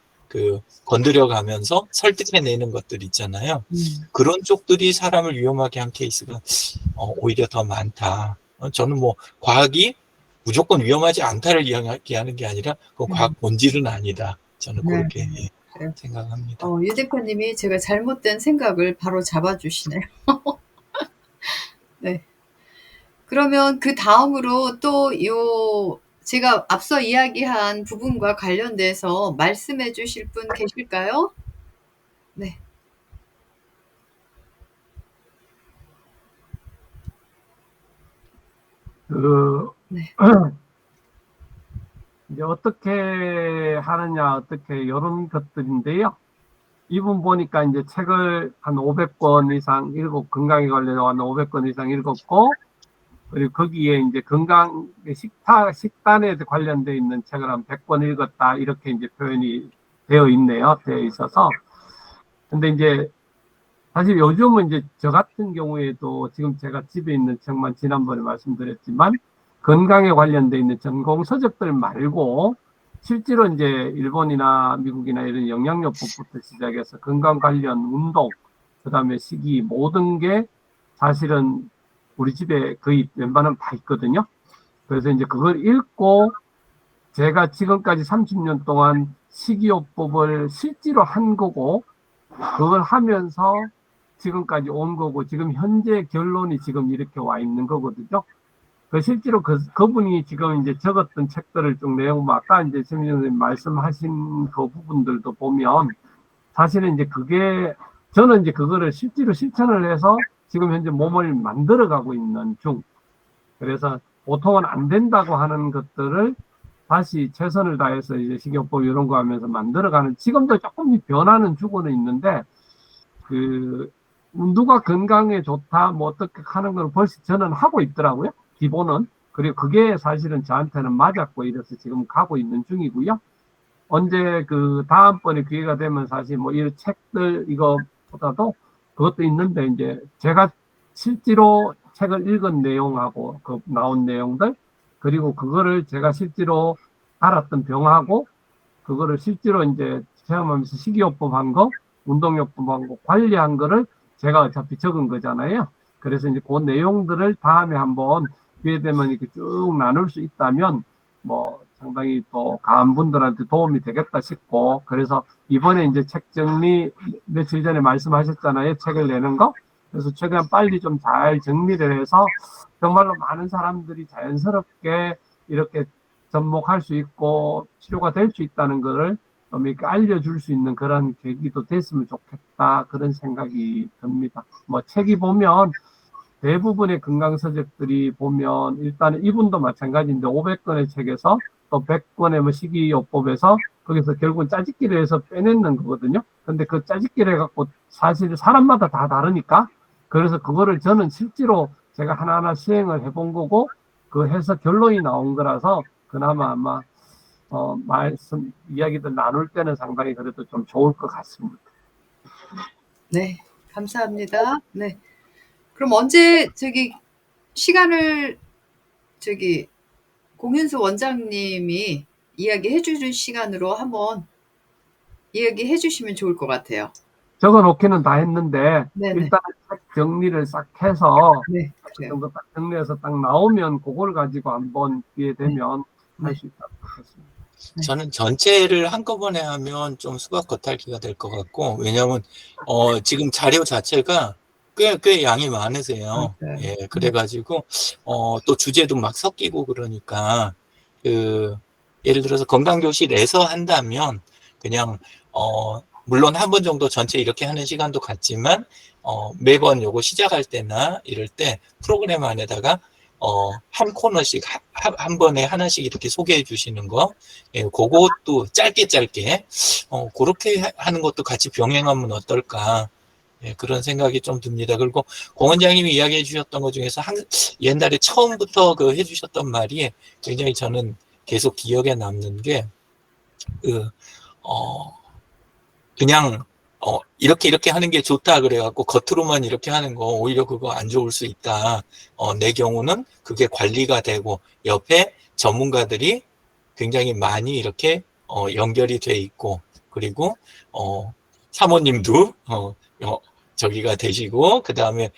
건드려가면서 설득해내는 것들 있잖아요. 그런 쪽들이 사람을 위험하게 한 케이스가 오히려 더 많다. 저는 뭐 과학이 무조건 위험하지 않다를 이야기하는 게 아니라 그 과학 본질은 아니다. 저는 네. 그렇게 그래요. 생각합니다. 유 대표님이 제가 잘못된 생각을 바로 잡아주시네요. 네. 그러면 그 다음으로 또 제가 앞서 이야기한 부분과 관련돼서 말씀해 주실 분 계실까요? 네. 네. 이제 어떻게 하느냐, 어떻게, 이런 것들인데요. 이분 보니까 이제 책을 한 500권 이상 건강에 관련해서 한 500권 이상 읽었고, 그리고 거기에 이제 건강, 식단에 관련되어 있는 책을 한 100권 읽었다, 이렇게 이제 표현이 되어 있어서. 근데 이제, 사실 요즘은 이제 저 같은 경우에도 지금 제가 집에 있는 책만 지난번에 말씀드렸지만, 건강에 관련되어 있는 전공 서적들 말고 실제로 이제 일본이나 미국이나 이런 영양요법부터 시작해서 건강 관련 운동, 그다음에 식이 모든 게 사실은 우리 집에 거의 웬만하면 다 있거든요. 그래서 이제 그걸 읽고 제가 지금까지 30년 동안 식이요법을 실제로 한 거고 그걸 하면서 지금까지 온 거고 지금 현재 결론이 지금 이렇게 와 있는 거거든요. 실제로 그분이 지금 이제 적었던 책들을 쭉 내용, 아까 이제 최민정 선생님 말씀하신 그 부분들도 보면 사실은 이제 저는 이제 그거를 실제로 실천을 해서 지금 현재 몸을 만들어가고 있는 중. 그래서 보통은 안 된다고 하는 것들을 다시 최선을 다해서 이제 식이요법 이런 거 하면서 만들어가는, 지금도 조금 변화는 주고는 있는데, 누가 건강에 좋다, 뭐 어떻게 하는 걸 벌써 저는 하고 있더라고요. 기본은. 그리고 그게 사실은 저한테는 맞았고 이래서 지금 가고 있는 중이고요. 언제 다음번에 기회가 되면 사실 뭐 이런 책들 이거보다도 그것도 있는데 이제 제가 실제로 책을 읽은 내용하고 나온 내용들 그리고 그거를 제가 실제로 알았던 병하고 그거를 실제로 이제 체험하면서 식이요법 한 거, 운동요법 한 거, 관리한 거를 제가 어차피 적은 거잖아요. 그래서 이제 그 내용들을 다음에 한번 기회 되면 이렇게 쭉 나눌 수 있다면 뭐 상당히 또 강한 분들한테 도움이 되겠다 싶고, 그래서 이번에 이제 책 정리 며칠 전에 말씀하셨잖아요. 책을 내는 거. 그래서 최대한 빨리 좀 잘 정리를 해서 정말로 많은 사람들이 자연스럽게 이렇게 접목할 수 있고 치료가 될 수 있다는 것을 좀 이렇게 알려줄 수 있는 그런 계기도 됐으면 좋겠다, 그런 생각이 듭니다. 뭐 책이 보면 대부분의 건강서적들이 보면 일단은 이분도 마찬가지인데 500권의 책에서 또 100권의 뭐 식이요법에서 거기서 결국은 짜집기를 해서 빼내는 거거든요. 근데 그 짜집기를 해갖고 사실 사람마다 다 다르니까 그래서 그거를 저는 실제로 제가 하나하나 시행을 해본 거고 그 해서 결론이 나온 거라서 그나마 아마 이야기들 나눌 때는 상당히 그래도 좀 좋을 것 같습니다. 네, 감사합니다. 네. 그럼 언제 시간을 공윤수 원장님이 이야기해 주실 시간으로 한번 이야기해 주시면 좋을 것 같아요. 적어놓기는 다 했는데 네네. 일단 책 정리를 싹 해서 네, 그 그래요. 정도 딱 정리해서 딱 나오면 그걸 가지고 한번 기회 되면 네. 할 수 있다고 하겠습니다. 네. 저는 전체를 한꺼번에 하면 좀 수박 겉핥기가 될 것 같고, 왜냐하면 지금 자료 자체가 꽤 양이 많으세요. 맞아요. 예, 그래가지고 또 주제도 막 섞이고 그러니까 예를 들어서 건강교실에서 한다면 그냥 물론 한 번 정도 전체 이렇게 하는 시간도 같지만 매번 요거 시작할 때나 이럴 때 프로그램 안에다가 한 코너씩 한 번에 하나씩 이렇게 소개해 주시는 거, 예, 그것도 짧게 그렇게 하는 것도 같이 병행하면 어떨까, 예, 그런 생각이 좀 듭니다. 그리고 공 원장님이 이야기해 주셨던 것 중에서 옛날에 처음부터 해주셨던 말이 굉장히 저는 계속 기억에 남는 게 그냥 이렇게 하는 게 좋다 그래갖고 겉으로만 이렇게 하는 거 오히려 그거 안 좋을 수 있다. 내 경우는 그게 관리가 되고 옆에 전문가들이 굉장히 많이 이렇게 연결이 돼 있고, 그리고 사모님도 저기가 되시고, 그 다음에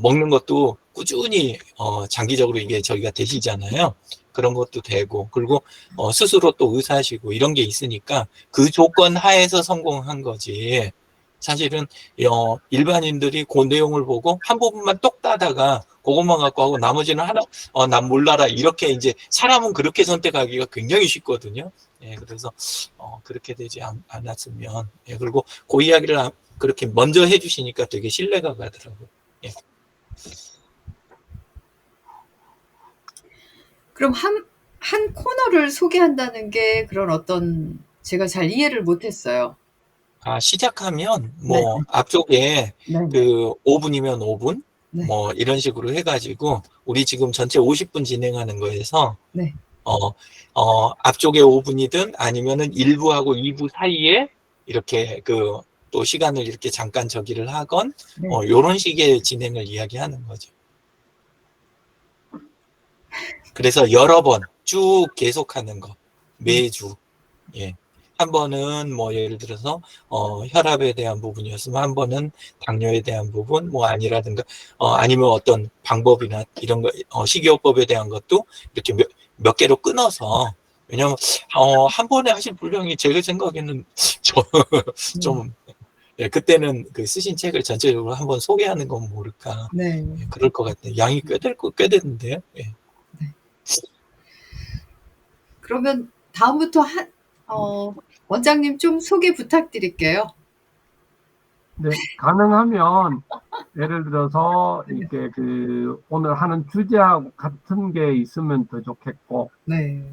먹는 것도 꾸준히 장기적으로 이게 저기가 되시잖아요. 그런 것도 되고, 그리고 스스로 또 의사시고 이런 게 있으니까 그 조건 하에서 성공한 거지. 사실은 일반인들이 그 내용을 보고 한 부분만 똑 따다가 그것만 갖고 하고 나머지는 난 몰라라, 이렇게 이제 사람은 그렇게 선택하기가 굉장히 쉽거든요. 예, 그래서 그렇게 되지 않았으면, 예, 그리고 그 이야기를 그렇게 먼저 해주시니까 되게 신뢰가 가더라고요. 예. 그럼 한 코너를 소개한다는 게 그런 어떤 제가 잘 이해를 못했어요. 시작하면 네. 앞쪽에 네. 5분이면 5분 네. 이런 식으로 해가지고 우리 지금 전체 50분 진행하는 거에서 네. 앞쪽에 5분이든 아니면은 1부하고 2부 사이에 이렇게 또 시간을 이렇게 잠깐 저기를 하건 네. 요런 식의 진행을 이야기하는 거죠. 그래서 여러 번 쭉 계속하는 거, 매주. 예. 한 번은 예를 들어서 혈압에 대한 부분이었으면 한 번은 당뇨에 대한 부분 아니라든가 아니면 어떤 방법이나 이런 거 식이요법에 대한 것도 이렇게 몇 개로 끊어서, 왜냐면 한 번에 하실 분량이 제가 생각에는 좀 예, 그때는 쓰신 책을 전체적으로 한번 소개하는 건 모를까. 네. 예, 그럴 것 같아요. 양이 꽤 되는데요. 예. 그러면 다음부터 원장님 좀 소개 부탁드릴게요. 네, 가능하면 예를 들어서 이렇게 오늘 하는 주제하고 같은 게 있으면 더 좋겠고, 네.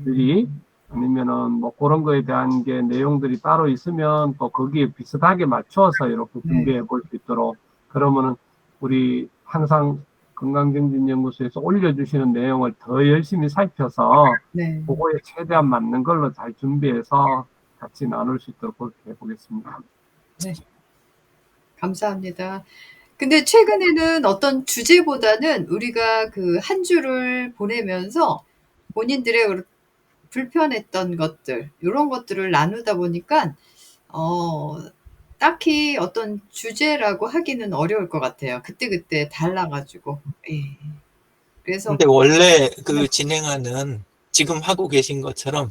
아니면은 그런 거에 대한 게 내용들이 따로 있으면 또 거기에 비슷하게 맞춰서 이렇게 준비해 볼 수 있도록, 그러면은 우리 항상 건강증진연구소에서 올려주시는 내용을 더 열심히 살펴서 네. 그거에 최대한 맞는 걸로 잘 준비해서 같이 나눌 수 있도록 그렇게 해보겠습니다. 네. 감사합니다. 근데 최근에는 어떤 주제보다는 우리가 한 주를 보내면서 본인들의 불편했던 것들, 이런 것들을 나누다 보니까 딱히 어떤 주제라고 하기는 어려울 것 같아요. 그때그때 달라가지고. 예. 그래서 근데 원래 진행하는 지금 하고 계신 것처럼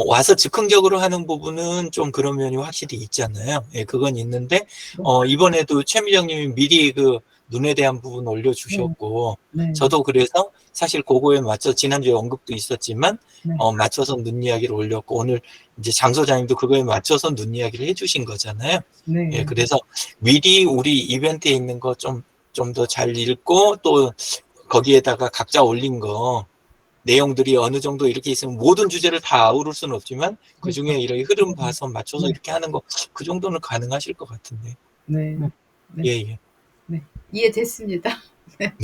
와서 즉흥적으로 하는 부분은 좀 그런 면이 확실히 있잖아요. 예, 그건 있는데 이번에도 최미정님이 미리 눈에 대한 부분 올려주셨고, 네. 저도 그래서 사실 그거에 맞춰 지난주에 언급도 있었지만 네. 맞춰서 눈 이야기를 올렸고, 오늘 이제 장 소장님도 그거에 맞춰서 눈 이야기를 해주신 거잖아요. 네. 예, 그래서 미리 우리 이벤트에 있는 거 좀 좀 더 잘 읽고 또 거기에다가 각자 올린 거 내용들이 어느 정도 이렇게 있으면 모든 주제를 다 아우를 수는 없지만 그 중에 이렇게 흐름 봐서 맞춰서 네. 이렇게 하는 거 그 정도는 가능하실 것 같은데. 네. 네. 네. 예, 예. 네. 이해됐습니다. 네.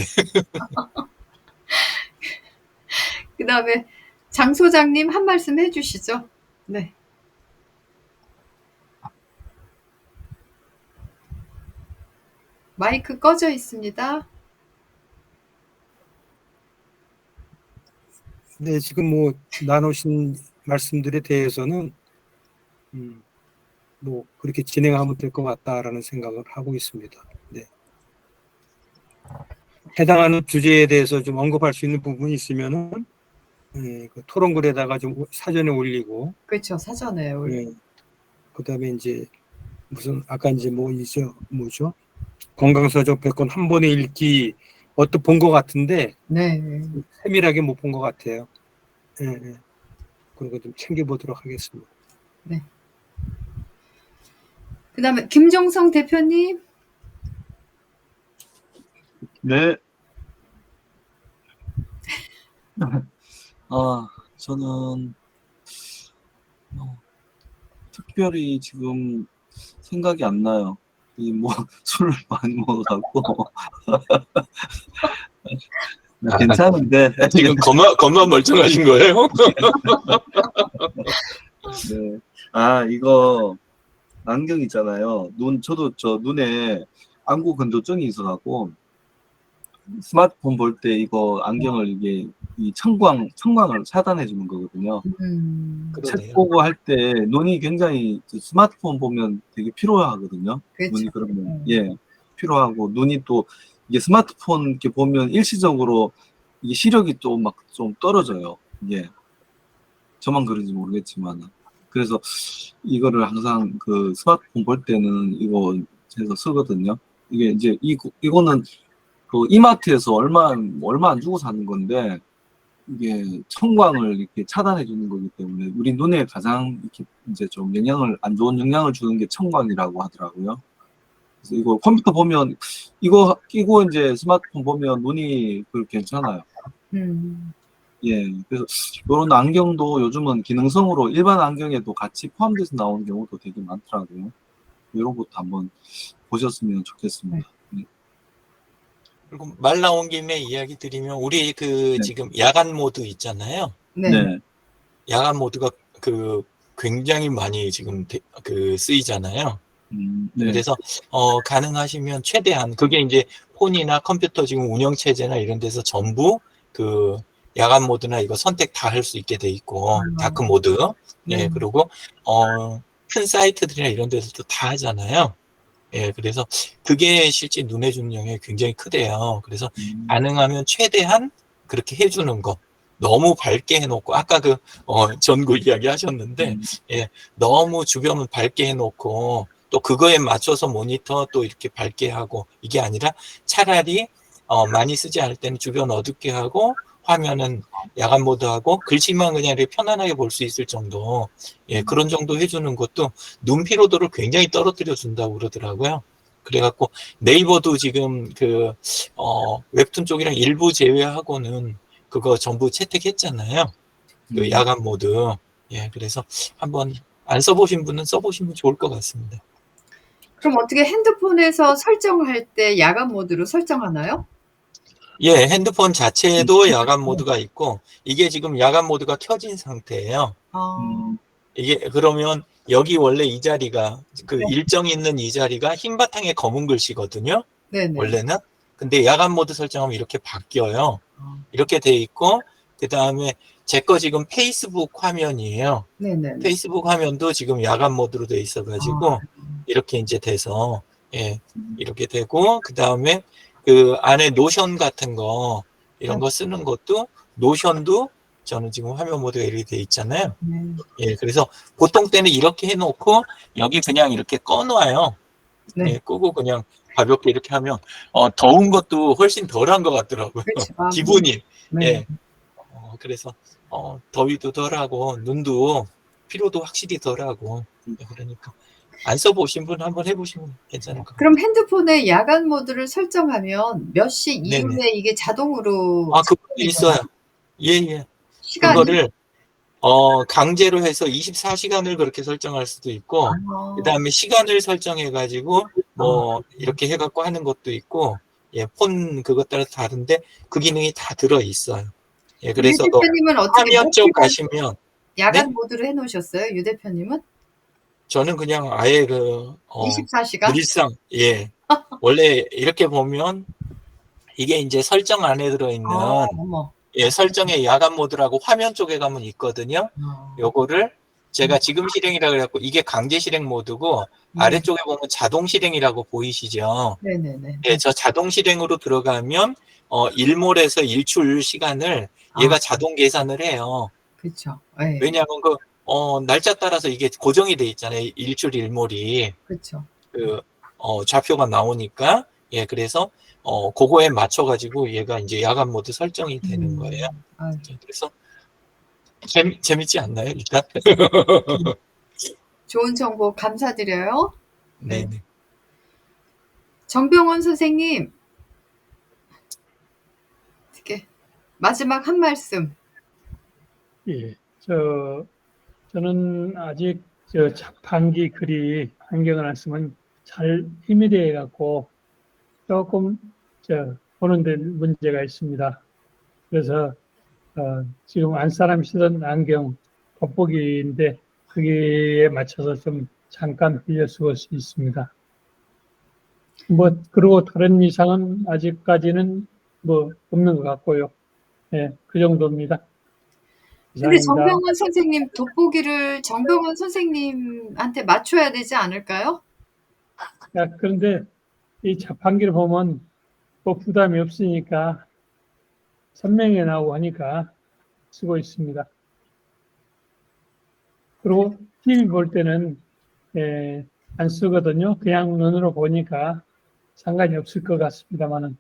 그다음에 장 소장님 한 말씀 해주시죠. 네. 마이크 꺼져 있습니다. 네, 지금 뭐 나누신 말씀들에 대해서는 뭐 그렇게 진행하면 될 것 같다라는 생각을 하고 있습니다. 네. 해당하는 주제에 대해서 좀 언급할 수 있는 부분이 있으면은 그 토론글에다가 좀 사전에 올리고, 그렇죠. 사전에 예, 그다음에 이제 무슨 아까 이제 뭐죠? 건강서적 100권 한 번에 읽기 본 것 같은데 네. 세밀하게 못 본 것 같아요. 예, 예. 그런 거 좀 챙겨보도록 하겠습니다. 그다음에 김종성 대표님. 네. 저는 특별히 지금 생각이 안 나요. 술을 많이 먹어갖고. 괜찮은데. 지금 겉만 멀쩡하신 거예요? 네. 이거 안경 있잖아요. 저도 눈에 안구 건조증이 있어갖고 스마트폰 볼 때 이거 안경을 이 청광을 차단해 주는 거거든요. 책 보고 할 때 눈이 굉장히 스마트폰 보면 되게 피로하거든요. 그렇죠. 눈이 그러면 피로하고 눈이 또 이게 스마트폰 이렇게 보면 일시적으로 이게 시력이 좀 떨어져요. 이게 저만 그런지 모르겠지만 그래서 이거를 항상 그 스마트폰 볼 때는 이거 해서 쓰거든요. 이게 이제 이거는 그 이마트에서 얼마 안 주고 사는 건데 이게 청광을 이렇게 차단해 주는 거기 때문에 우리 눈에 가장 이렇게 이제 좀 안 좋은 영향을 주는 게 청광이라고 하더라고요. 그래서 이거 컴퓨터 보면 이거 끼고 이제 스마트폰 보면 눈이 괜찮아요. 예, 그래서 이런 안경도 요즘은 기능성으로 일반 안경에도 같이 포함돼서 나오는 경우도 되게 많더라고요. 이런 것도 한번 보셨으면 좋겠습니다. 그리고 말 나온 김에 이야기 드리면 우리 네. 지금 야간 모드 있잖아요. 네. 야간 모드가 굉장히 많이 지금 쓰이잖아요. 네. 그래서 가능하시면 최대한 그게 이제 폰이나 컴퓨터 지금 운영 체제나 이런 데서 전부 그 야간 모드나 이거 선택 다 할 수 있게 돼 있고 다크 모드. 네. 그리고 큰 사이트들이나 이런 데서도 다 하잖아요. 예, 그래서 그게 실제 눈에 주는 영향이 굉장히 크대요. 그래서 가능하면 최대한 그렇게 해주는 거. 너무 밝게 해놓고, 아까 전구 이야기 하셨는데, 예, 너무 주변을 밝게 해놓고, 또 그거에 맞춰서 모니터 또 이렇게 밝게 하고, 이게 아니라 차라리, 많이 쓰지 않을 때는 주변 어둡게 하고, 화면은 야간 모드하고, 글씨만 그냥 이렇게 편안하게 볼 수 있을 정도, 예, 그런 정도 해주는 것도 눈 피로도를 굉장히 떨어뜨려 준다고 그러더라고요. 그래갖고 네이버도 지금 웹툰 쪽이랑 일부 제외하고는 그거 전부 채택했잖아요. 그 야간 모드. 예, 그래서 한번 안 써보신 분은 써보시면 좋을 것 같습니다. 그럼 어떻게 핸드폰에서 설정할 때 야간 모드로 설정하나요? 예, 핸드폰 자체에도 야간 모드가 있고, 이게 지금 야간 모드가 켜진 상태예요. 이게 그러면 여기 원래 이 자리가 일정 있는 이 자리가 흰 바탕에 검은 글씨거든요. 네네. 원래는. 근데 야간 모드 설정하면 이렇게 바뀌어요. 이렇게 돼 있고 그 다음에 제 거 지금 페이스북 화면이에요. 네네. 페이스북 화면도 지금 야간 모드로 돼 있어가지고 이렇게 이제 돼서 예 이렇게 되고 그 다음에 그 안에 노션 같은 거 이런 거 쓰는 것도 노션도 저는 지금 화면 모드가 이렇게 돼 있잖아요. 예, 그래서 보통 때는 이렇게 해놓고 여기 그냥 이렇게 꺼놔요. 네. 예, 끄고 그냥 가볍게 이렇게 하면 더운 것도 훨씬 덜한 것 같더라고요. 그렇죠. 기분이. 네. 예. 그래서 더위도 덜하고 눈도 피로도 확실히 덜하고 그러니까 안 써보신 분 한번 해보시면 괜찮을 것 같아요. 그럼 핸드폰에 야간 모드를 설정하면 몇 시 네네. 이후에 이게 자동으로 아, 그것도 작동이 있어요. 되나요? 예, 예. 시간이? 그거를 강제로 해서 24시간을 그렇게 설정할 수도 있고, 아. 그다음에 시간을 설정해가지고 뭐 아. 이렇게 해갖고 하는 것도 있고, 예, 폰 그것 따라 다른데 그 기능이 다 들어 있어요. 예, 유 그래서 그 대표님은 어떻게 몇 화면 쪽 시간 가시면, 야간 네? 모드로 해 놓으셨어요? 유 대표님은? 저는 그냥 아예 24시간? 늘상, 예, 원래 이렇게 보면 이게 이제 설정 안에 들어있는, 어머. 예, 설정의 야간 모드라고 화면 쪽에 가면 있거든요. 요거를 제가 지금 실행이라 그래갖고 이게 강제 실행 모드고 아래쪽에 보면 자동 실행이라고 보이시죠? 네네네. 예, 저 자동 실행으로 들어가면 일몰에서 일출 시간을 얘가 자동 계산을 해요. 그쵸. 예. 왜냐하면 날짜 따라서 이게 고정이 돼 있잖아요. 일출 일몰이 그쵸. 좌표가 나오니까, 예, 그래서 그거에 맞춰가지고 얘가 이제 야간 모드 설정이 되는 거예요. 아유. 그래서 재밌지 않나요, 일단? 좋은 정보 감사드려요. 네. 네네. 정병원 선생님. 어떻게 마지막 한 말씀. 예, 저는 아직 자판기 글이 안경을 안 쓰면 잘 힘이 돼 갖고 조금 보는 데 문제가 있습니다. 그래서 지금 안 사람이 쓰던 안경 겉보기인데 그게 맞춰서 좀 잠깐 빌려 쓰고 있습니다. 뭐 그리고 다른 이상은 아직까지는 뭐 없는 것 같고요. 예, 그 정도입니다. 근데 이상입니다. 정병원 선생님 돋보기를 정병원 선생님한테 맞춰야 되지 않을까요? 야, 그런데 이 자판기를 보면 뭐 부담이 없으니까 선명히 나오고 하니까 쓰고 있습니다. 그리고 TV 볼 때는 안 쓰거든요. 그냥 눈으로 보니까 상관이 없을 것 같습니다만은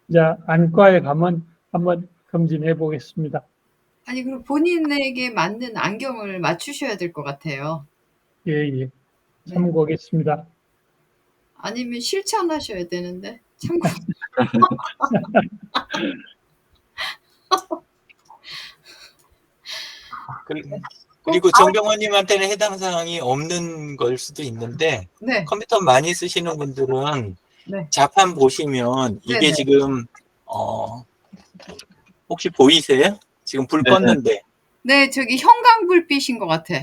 이제 안과에 가면 한번 검진해 보겠습니다. 아니 그럼 본인에게 맞는 안경을 맞추셔야 될 것 같아요. 예, 예. 참고하겠습니다. 아니면 실천하셔야 되는데 참고. 그리고 정병원님한테는 해당 사항이 없는 걸 수도 있는데, 네. 컴퓨터 많이 쓰시는 분들은 네. 자판 보시면 이게 네네. 지금 혹시 보이세요? 지금 불 네네. 껐는데, 네, 저기 형광불빛인 것 같아.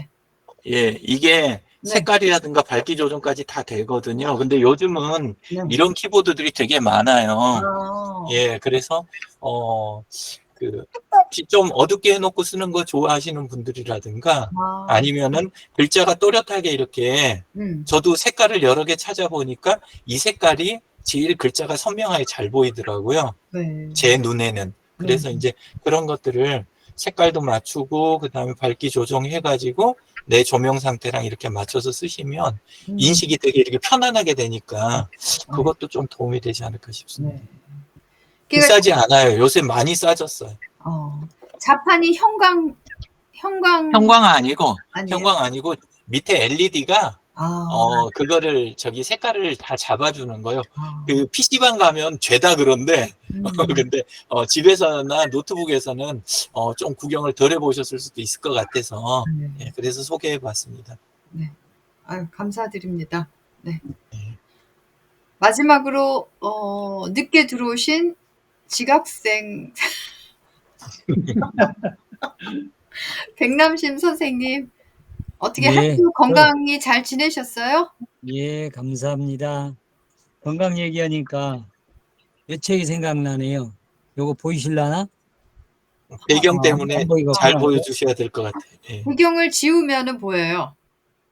예, 이게 네. 색깔이라든가 밝기 조정까지 다 되거든요. 근데 요즘은 네. 이런 키보드들이 되게 많아요. 아. 예, 그래서 혹시 좀 어둡게 해놓고 쓰는 거 좋아하시는 분들이라든가 아니면은 글자가 또렷하게 이렇게, 저도 색깔을 여러 개 찾아보니까 이 색깔이 제일 글자가 선명하게 잘 보이더라고요. 네. 제 눈에는. 그래서 이제 그런 것들을 색깔도 맞추고 그다음에 밝기 조정해가지고 내 조명 상태랑 이렇게 맞춰서 쓰시면 인식이 되게 이렇게 편안하게 되니까 그것도 좀 도움이 되지 않을까 싶습니다. 네. 비싸지 않아요. 요새 많이 싸졌어요. 자판이 형광 형광 아니고 아니에요? 형광 아니고 밑에 LED가 아. 그거를 색깔을 다 잡아주는 거요. 그 PC방 가면 죄다 그런데 근데 집에서나 노트북에서는 좀 구경을 덜 해보셨을 수도 있을 것 같아서 예, 그래서 소개해봤습니다. 네. 아유, 감사드립니다. 네. 마지막으로 늦게 들어오신 지각생 백남심 선생님 어떻게 한 주 건강히 잘 지내셨어요? 예, 감사합니다. 건강 얘기하니까 몇 책이 생각나네요. 요거 보이실라나? 배경 때문에 안 보이고 잘 그러나요? 보여주셔야 될 것 같아요. 예. 배경을 지우면은 보여요.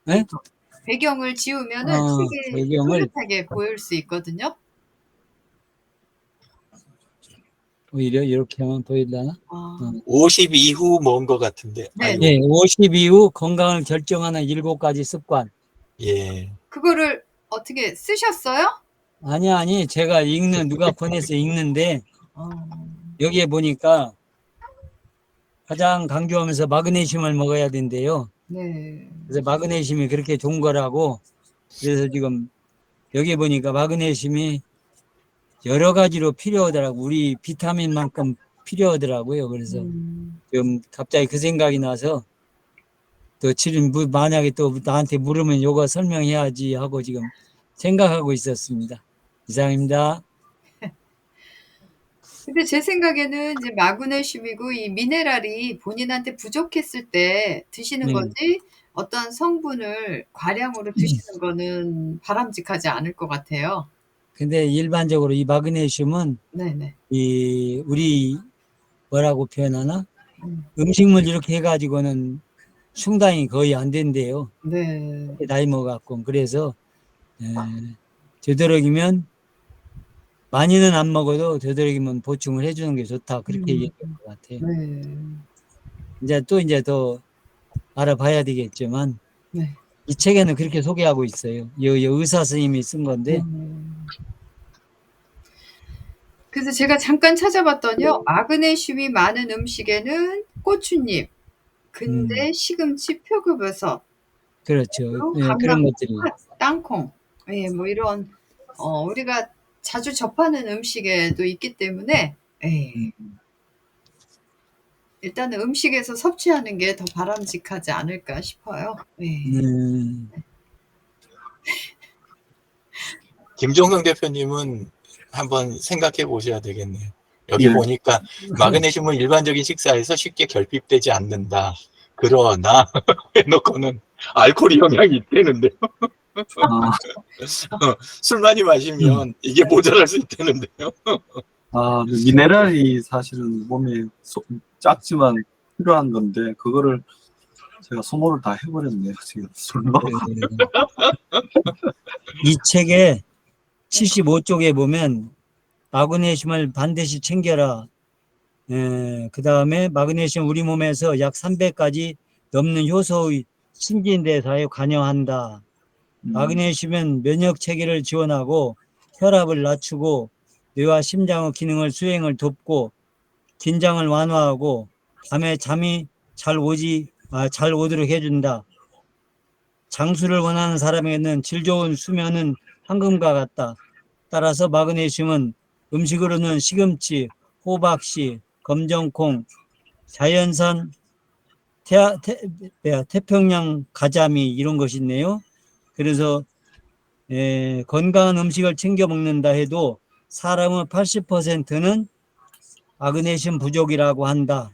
네? 배경을 지우면은 책이 배경을 또렷하게 보일 수 있거든요. 오히려 이렇게 하면 보일라나? 50 이후 먼 것 같은데. 네. 아이고. 예, 50 이후 건강을 결정하는 7가지 습관. 예. 그거를 어떻게 쓰셨어요? 아니, 제가 누가 보내서 읽는데, 여기에 보니까 가장 강조하면서 마그네슘을 먹어야 된대요. 네. 그래서 마그네슘이 그렇게 좋은 거라고. 그래서 지금 여기 보니까 마그네슘이 여러 가지로 필요하더라고. 우리 비타민만큼 필요하더라고요. 그래서 지금 갑자기 그 생각이 나서 또 만약에 또 나한테 물으면 요거 설명해야지 하고 지금 생각하고 있었습니다. 이상입니다. 근데 제 생각에는 이제 마그네슘이고 이 미네랄이 본인한테 부족했을 때 드시는 네. 거지 어떤 성분을 과량으로 드시는 거는 바람직하지 않을 것 같아요. 근데 일반적으로 이 마그네슘은 네네. 이 우리 뭐라고 표현하나? 음. 음식물 이렇게 해가지고는 충당이 거의 안 된대요. 네. 나이 먹어갖고. 그래서 되도록이면 많이는 안 먹어도 되도록이면 보충을 해주는 게 좋다. 그렇게 얘기할 것 같아요. 네. 이제 더 알아봐야 되겠지만 네. 이 책에는 그렇게 소개하고 있어요. 의사 선생님이 쓴 건데. 그래서 제가 잠깐 찾아봤더니요. 마그네슘이 많은 음식에는 고추잎, 근대, 시금치, 표고버섯, 그렇죠. 그리고 예, 그런 것들이. 땅콩, 예, 뭐 이런 우리가 자주 접하는 음식에도 있기 때문에 예, 일단은 음식에서 섭취하는 게 더 바람직하지 않을까 싶어요. 예. 김종성 대표님은 한번 생각해 보셔야 되겠네요. 여기 예. 보니까 마그네슘은 일반적인 식사에서 쉽게 결핍되지 않는다. 그러나 해놓고는 알코올이 영향이 있다는데요. 술 많이 마시면 이게 모자랄 수 있다는데요. 미네랄이 사실은 몸에 작지만 필요한 건데 그거를 제가 소모를 다 해버렸네요. 지금 술로. 이 책에 75쪽에 보면 마그네슘을 반드시 챙겨라. 그 다음에 마그네슘 우리 몸에서 약 300가지 넘는 효소의 신진대사에 관여한다. 마그네슘은 면역 체계를 지원하고 혈압을 낮추고 뇌와 심장의 기능을 수행을 돕고 긴장을 완화하고 밤에 잠이 잘 오도록 해준다. 장수를 원하는 사람에게는 질 좋은 수면은 황금과 같다. 따라서 마그네슘은 음식으로는 시금치, 호박씨, 검정콩, 자연산 태평양 가자미 이런 것이 있네요. 그래서 건강한 음식을 챙겨 먹는다 해도 사람의 80%는 마그네슘 부족이라고 한다.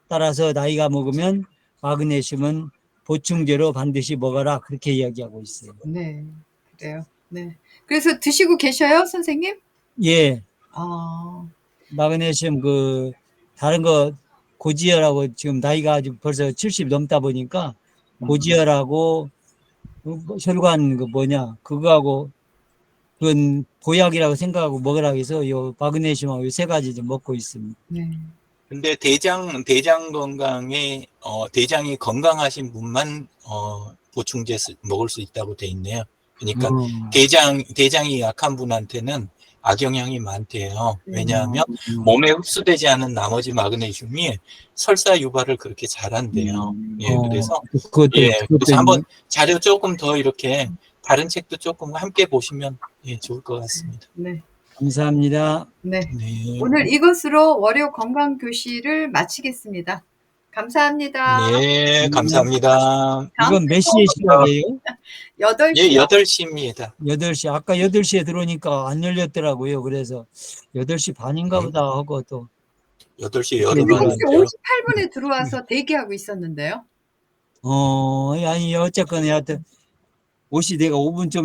따라서 나이가 먹으면 마그네슘은 보충제로 반드시 먹어라. 그렇게 이야기하고 있어요. 네, 그래요. 네. 그래서 드시고 계셔요, 선생님? 예. 마그네슘 다른 거 고지혈하고 지금 나이가 벌써 70 넘다 보니까 고지혈하고 혈관 그거하고 그건 보약이라고 생각하고 먹으라고 해서 요 마그네슘하고 요 세 가지 좀 먹고 있습니다. 네. 근데 대장 건강에 대장이 건강하신 분만 보충제 먹을 수 있다고 돼 있네요. 그러니까 대장이 약한 분한테는 악영향이 많대요. 왜냐하면 몸에 흡수되지 않은 나머지 마그네슘이 설사 유발을 그렇게 잘한대요. 예, 그래서 그래서 한번 자료 조금 더 이렇게 다른 책도 조금 함께 보시면 좋을 것 같습니다. 네. 감사합니다. 네. 네. 오늘 이것으로 월요 건강 교실을 마치겠습니다. 감사합니다. 네, 감사합니다. 이건 몇 시에 시작해요? 8시. 예, 8시입니다. 8시. 아까 8시에 들어오니까 안 열렸더라고요. 그래서 8시 반인가 보다 하고 또 8시 7시 8분. 58분에 들어와서 대기하고 있었는데요. 아니 어쨌거나 하여튼 옷이 내가 5분 좀